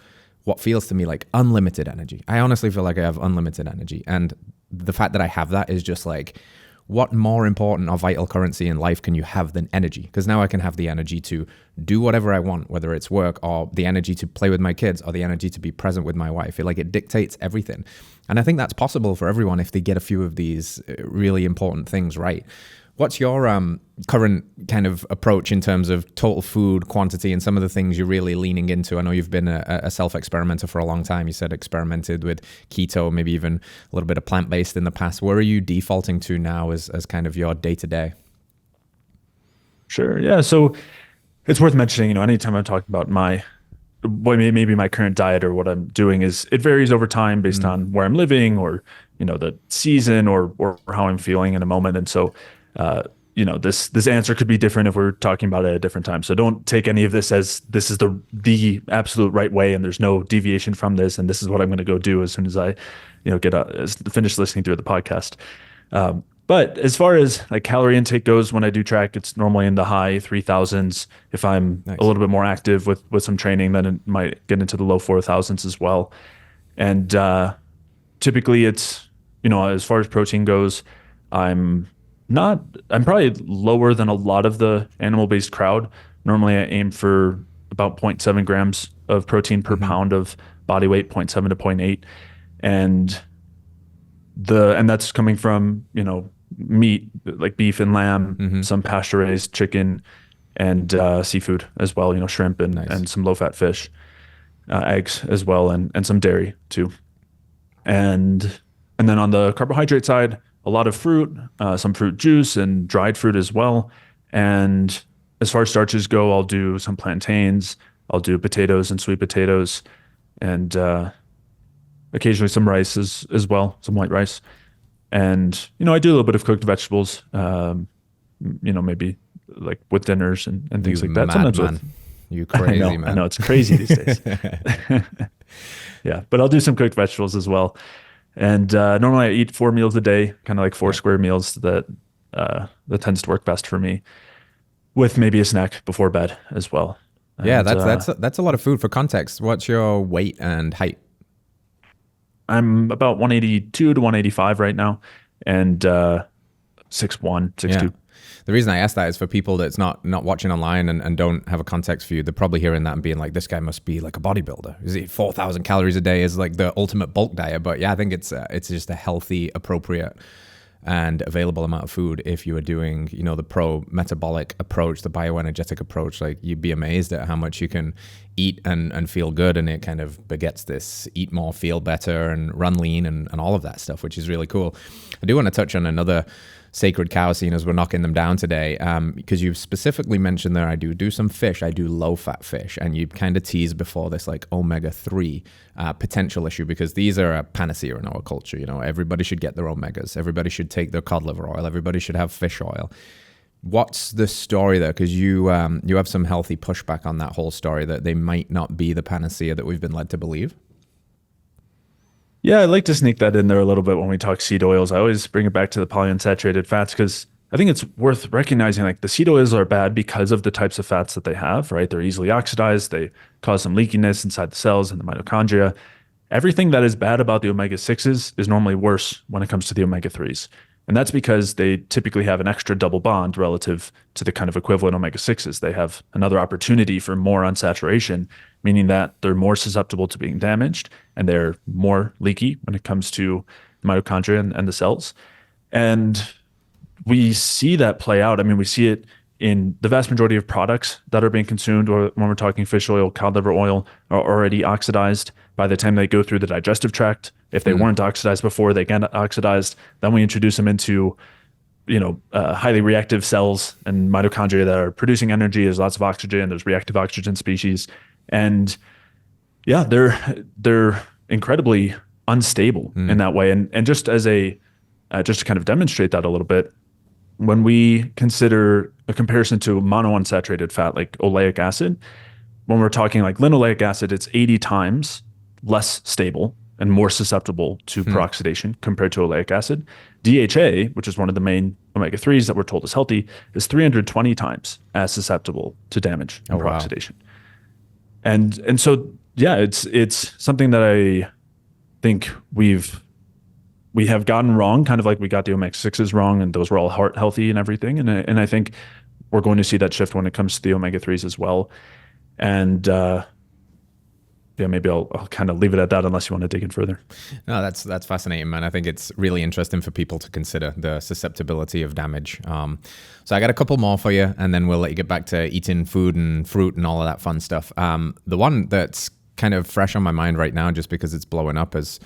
what feels to me like unlimited energy. I honestly feel like I have unlimited energy. And the fact that I have that is just like, what more important or vital currency in life can you have than energy? Because now I can have the energy to do whatever I want, whether it's work or the energy to play with my kids or the energy to be present with my wife. It dictates everything. And I think that's possible for everyone if they get a few of these really important things right. What's your current kind of approach in terms of total food quantity and some of the things you're really leaning into? I know you've been a self-experimenter for a long time. You said experimented with keto, maybe even a little bit of plant-based in the past. Where are you defaulting to now as kind of your day-to-day? Sure. Yeah. So it's worth mentioning, anytime I talk about maybe my current diet or what I'm doing, is it varies over time based on where I'm living or, the season or how I'm feeling in a moment. And so, this answer could be different if we're talking about it at a different time. So don't take any of this as this is the absolute right way and there's no deviation from this, and this is what I'm going to go do as soon as I, finish listening through the podcast. But as far as like calorie intake goes, when I do track, it's normally in the high 3,000s. If I'm a little bit more active with some training, then it might get into the low 4,000s as well. And typically it's, as far as protein goes, I'm I'm probably lower than a lot of the animal-based crowd. Normally I aim for about zero point 0.7 grams of protein per Hmm. pound of body weight, zero point 0.7 to zero point 0.8. And that's coming from, meat like beef and lamb, Hmm. some pasture-raised chicken, and seafood as well, shrimp Nice. and some low-fat fish, eggs as well, and some dairy too. And then on the carbohydrate side, a lot of fruit, some fruit juice and dried fruit as well. And as far as starches go, I'll do some plantains, I'll do potatoes and sweet potatoes, and occasionally some rice as well, some white rice. And I do a little bit of cooked vegetables, maybe like with dinners and You things like that. Sometimes madman. with You crazy I know man. it's crazy these days. Yeah, but I'll do some cooked vegetables as well. And normally I eat 4 meals a day, kind of like four Yeah. square meals that tends to work best for me, with maybe a snack before bed as well. Yeah, And that's a lot of food. For context, what's your weight and height? I'm about 182 to 185 right now, and 6'1", Yeah. 6'2". The reason I ask that is for people that's not watching online and don't have a context for you, they're probably hearing that and being like, this guy must be like a bodybuilder. Is he 4,000 calories a day is like the ultimate bulk diet? But yeah, I think it's just a healthy, appropriate and available amount of food if you are doing, the pro metabolic approach, the bioenergetic approach. Like, you'd be amazed at how much you can eat and feel good. And it kind of begets this eat more, feel better, and run lean and all of that stuff, which is really cool. I do want to touch on another sacred cow, seeing as we're knocking them down today, because you specifically mentioned there, I do some fish, I do low fat fish, and you kind of teased before this like omega-3 potential issue, because these are a panacea in our culture. Everybody should get their omegas, everybody should take their cod liver oil, everybody should have fish oil. What's the story there? Because you have some healthy pushback on that whole story that they might not be the panacea that we've been led to believe. Yeah, I like to sneak that in there a little bit when we talk seed oils. I always bring it back to the polyunsaturated fats because I think it's worth recognizing like the seed oils are bad because of the types of fats that they have, right? They're easily oxidized, they cause some leakiness inside the cells and the mitochondria. Everything that is bad about the omega-6s is normally worse when it comes to the omega-3s. And that's because they typically have an extra double bond relative to the kind of equivalent omega-6s. They have another opportunity for more unsaturation, meaning that they're more susceptible to being damaged and they're more leaky when it comes to the mitochondria and the cells. And we see that play out. I mean, we see it in the vast majority of products that are being consumed, or when we're talking fish oil, cod liver oil, are already oxidized by the time they go through the digestive tract. If they weren't oxidized before, they get oxidized. Then we introduce them into, highly reactive cells and mitochondria that are producing energy. There's lots of oxygen. There's reactive oxygen species, and yeah, they're incredibly unstable in that way. And just as just to kind of demonstrate that a little bit, when we consider a comparison to monounsaturated fat like oleic acid, when we're talking like linoleic acid, it's 80 times less stable and more susceptible to peroxidation compared to oleic acid. DHA, which is one of the main omega-3s that we're told is healthy, is 320 times as susceptible to damage and Oh, wow. peroxidation. And so yeah, it's something that I think we have gotten wrong, kind of like we got the omega-6s wrong, and those were all heart healthy and everything. And I think we're going to see that shift when it comes to the omega-3s as well. And yeah, maybe I'll kind of leave it at that unless you want to dig in further. No, that's fascinating, man. I think it's really interesting for people to consider the susceptibility of damage. So I got a couple more for you, and then we'll let you get back to eating food and fruit and all of that fun stuff. The one that's kind of fresh on my mind right now, just because it's blowing up as,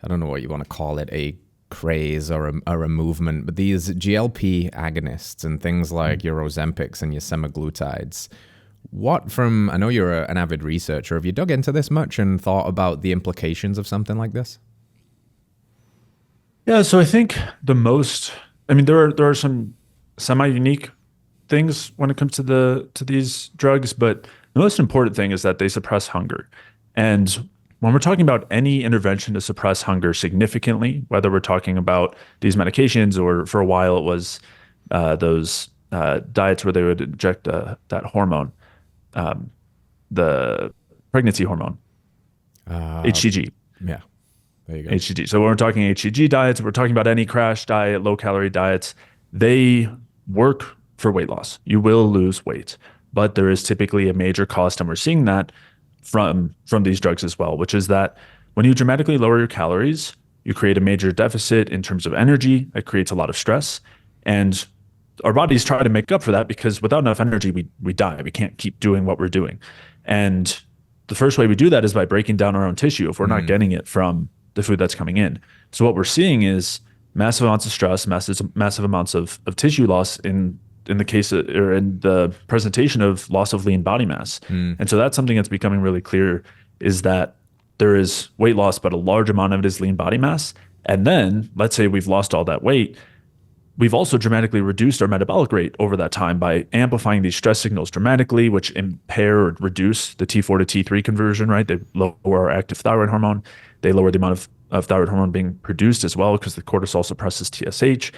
I don't know what you want to call it, a craze or a movement, but these GLP agonists and things like your Ozempics and your semaglutides. I know you're an avid researcher. Have you dug into this much and thought about the implications of something like this? Yeah, so I think there are some semi-unique things when it comes to these drugs, but the most important thing is that they suppress hunger. And when we're talking about any intervention to suppress hunger significantly, whether we're talking about these medications or for a while it was those diets where they would inject that hormone, the pregnancy hormone, HCG. Yeah. There you go. HCG. So when we're talking HCG diets, we're talking about any crash diet, low calorie diets, they work for weight loss. You will lose weight, but there is typically a major cost, and we're seeing that from these drugs as well, which is that when you dramatically lower your calories, you create a major deficit in terms of energy. It creates a lot of stress, and our bodies try to make up for that, because without enough energy, we die. We can't keep doing what we're doing. And the first way we do that is by breaking down our own tissue if we're not getting it from the food that's coming in. So what we're seeing is massive amounts of stress, massive amounts of tissue loss in the case of, or in the presentation of loss of lean body mass. And so that's something that's becoming really clear, is that there is weight loss, but a large amount of it is lean body mass. And then let's say we've lost all that weight. We've also dramatically reduced our metabolic rate over that time by amplifying these stress signals dramatically, which impair or reduce the T4 to T3 conversion, right? They lower our active thyroid hormone. They lower the amount of thyroid hormone being produced as well, because the cortisol suppresses TSH.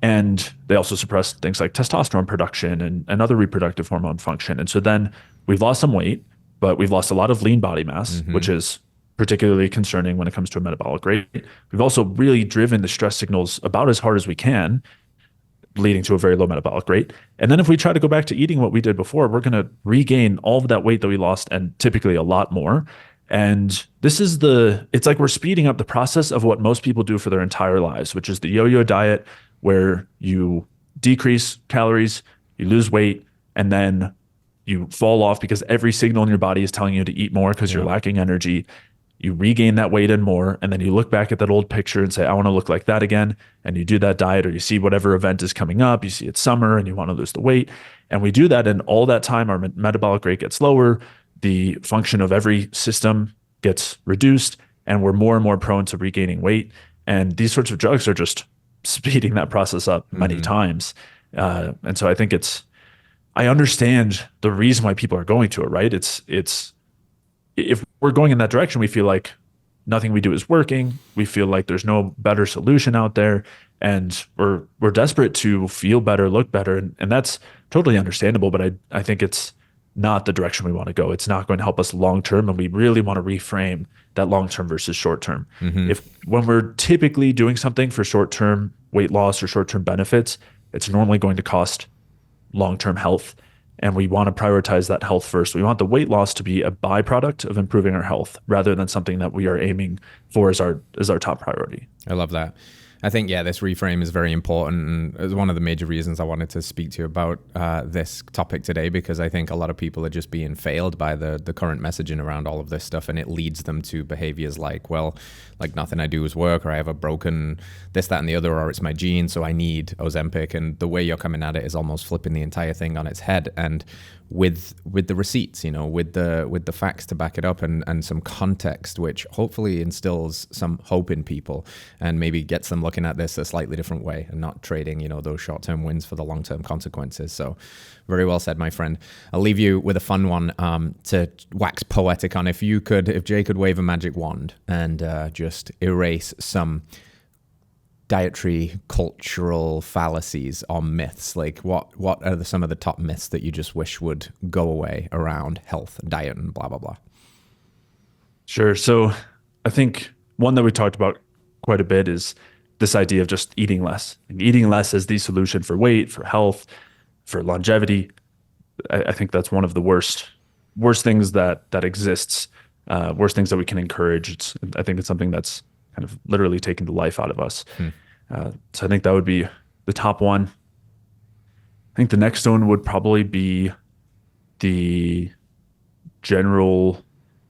And they also suppress things like testosterone production and other reproductive hormone function. And so then we've lost some weight, but we've lost a lot of lean body mass, which is particularly concerning when it comes to a metabolic rate. We've also really driven the stress signals about as hard as we can, leading to a very low metabolic rate. And then if we try to go back to eating what we did before, we're going to regain all of that weight that we lost, and typically a lot more. And this is it's like we're speeding up the process of what most people do for their entire lives, which is the yo-yo diet, where you decrease calories, you lose weight, and then you fall off because every signal in your body is telling you to eat more because you're lacking energy. You regain that weight and more, and then you look back at that old picture and say, I want to look like that again. And you do that diet, or you see whatever event is coming up, you see it's summer and you want to lose the weight. And we do that, and all that time our metabolic rate gets lower, the function of every system gets reduced, and we're more and more prone to regaining weight. And these sorts of drugs are just speeding that process up many times. And so I think I understand the reason why people are going to it, right? It's if we're going in that direction, we feel like nothing we do is working. We feel like there's no better solution out there, and we're desperate to feel better, look better. And that's totally understandable, but I think it's not the direction we want to go. It's not going to help us long-term. And we really want to reframe that long-term versus short-term. When we're typically doing something for short-term weight loss or short-term benefits, it's normally going to cost long-term health. And we want to prioritize that health first. We want the weight loss to be a byproduct of improving our health, rather than something that we are aiming for as our top priority. I love that. I think, this reframe is very important, and it's one of the major reasons I wanted to speak to you about this topic today, because I think a lot of people are just being failed by the current messaging around all of this stuff, and it leads them to behaviors like nothing I do is work, or I have a broken this, that, and the other, or it's my genes, so I need Ozempic. And the way you're coming at it is almost flipping the entire thing on its head, and with the receipts, with the facts to back it up, and some context, which hopefully instills some hope in people and maybe gets them looking at this a slightly different way and not trading, those short-term wins for the long-term consequences. So very well said, my friend. I'll leave you with a fun one to wax poetic on. If Jay could wave a magic wand and just erase some dietary cultural fallacies or myths, like what are some of the top myths that you just wish would go away around health, diet, and blah, blah, blah? Sure. So I think one that we talked about quite a bit is this idea of just eating less, and eating less as the solution for weight, for health, for longevity. I think that's one of the worst things that exists, worst things that we can encourage. I think it's something that's kind of literally taking the life out of us. So I think that would be the top one. I think the next one would probably be the general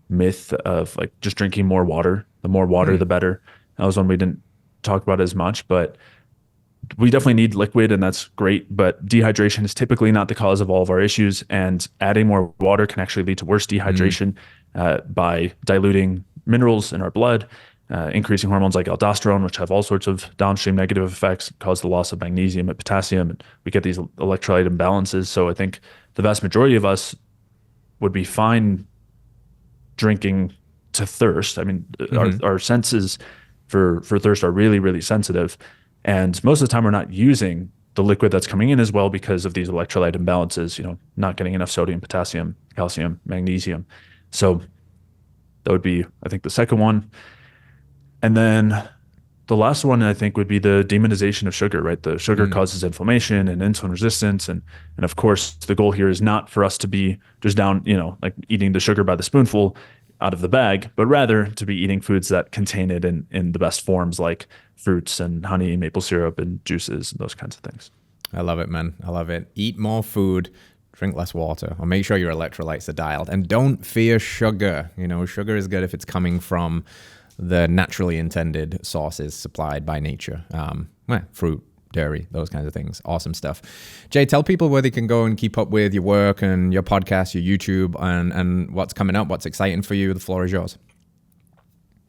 myth of like just drinking more water. The more water, the better. That was one we didn't talk about as much, but we definitely need liquid, and that's great. But dehydration is typically not the cause of all of our issues, and adding more water can actually lead to worse dehydration by diluting minerals in our blood, increasing hormones like aldosterone, which have all sorts of downstream negative effects, cause the loss of magnesium and potassium, and we get these electrolyte imbalances. So I think the vast majority of us would be fine drinking to thirst. I mean, our senses for thirst are really, really sensitive. And most of the time we're not using the liquid that's coming in as well because of these electrolyte imbalances, not getting enough sodium, potassium, calcium, magnesium. So that would be, I think, the second one. And then the last one I think would be the demonization of sugar, right? The sugar causes inflammation and insulin resistance. And of course, the goal here is not for us to be just down, like eating the sugar by the spoonful out of the bag, but rather to be eating foods that contain it in the best forms, like fruits and honey, maple syrup, and juices, and those kinds of things. I love it, man. I love it. Eat more food, drink less water, or make sure your electrolytes are dialed. And don't fear sugar. Sugar is good if it's coming from the naturally intended sources supplied by nature. Fruit, dairy, those kinds of things. Awesome stuff. Jay, tell people where they can go and keep up with your work and your podcast, your YouTube, and what's coming up, what's exciting for you. The floor is yours.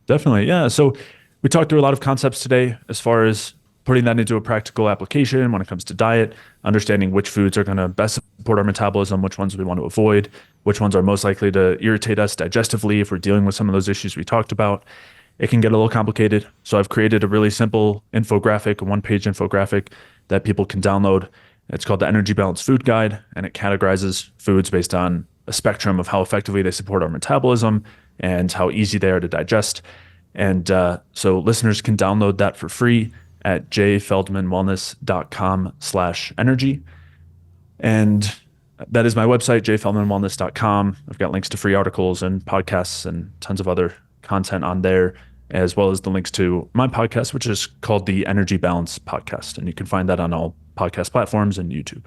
Definitely. Yeah. So we talked through a lot of concepts today as far as putting that into a practical application when it comes to diet, understanding which foods are going to best support our metabolism, which ones we want to avoid, which ones are most likely to irritate us digestively if we're dealing with some of those issues we talked about. It can get a little complicated. So I've created a really simple infographic, a one-page infographic that people can download. It's called the Energy Balance Food Guide, and it categorizes foods based on a spectrum of how effectively they support our metabolism and how easy they are to digest. And so listeners can download that for free at jayfeldmanwellness.com/energy. And that is my website, jayfeldmanwellness.com. I've got links to free articles and podcasts and tons of other content on there, as well as the links to my podcast, which is called the Energy Balance Podcast. And you can find that on all podcast platforms and YouTube.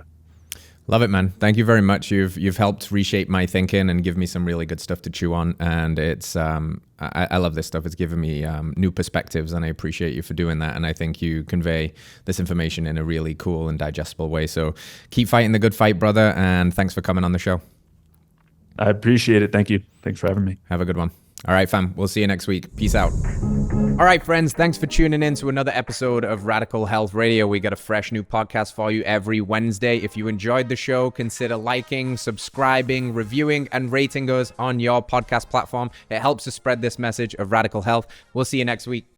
Love it, man. Thank you very much. You've helped reshape my thinking and give me some really good stuff to chew on. And it's I love this stuff. It's given me new perspectives, and I appreciate you for doing that. And I think you convey this information in a really cool and digestible way. So keep fighting the good fight, brother. And thanks for coming on the show. I appreciate it. Thank you. Thanks for having me. Have a good one. All right, fam. We'll see you next week. Peace out. All right, friends. Thanks for tuning in to another episode of Radical Health Radio. We got a fresh new podcast for you every Wednesday. If you enjoyed the show, consider liking, subscribing, reviewing, and rating us on your podcast platform. It helps to spread this message of radical health. We'll see you next week.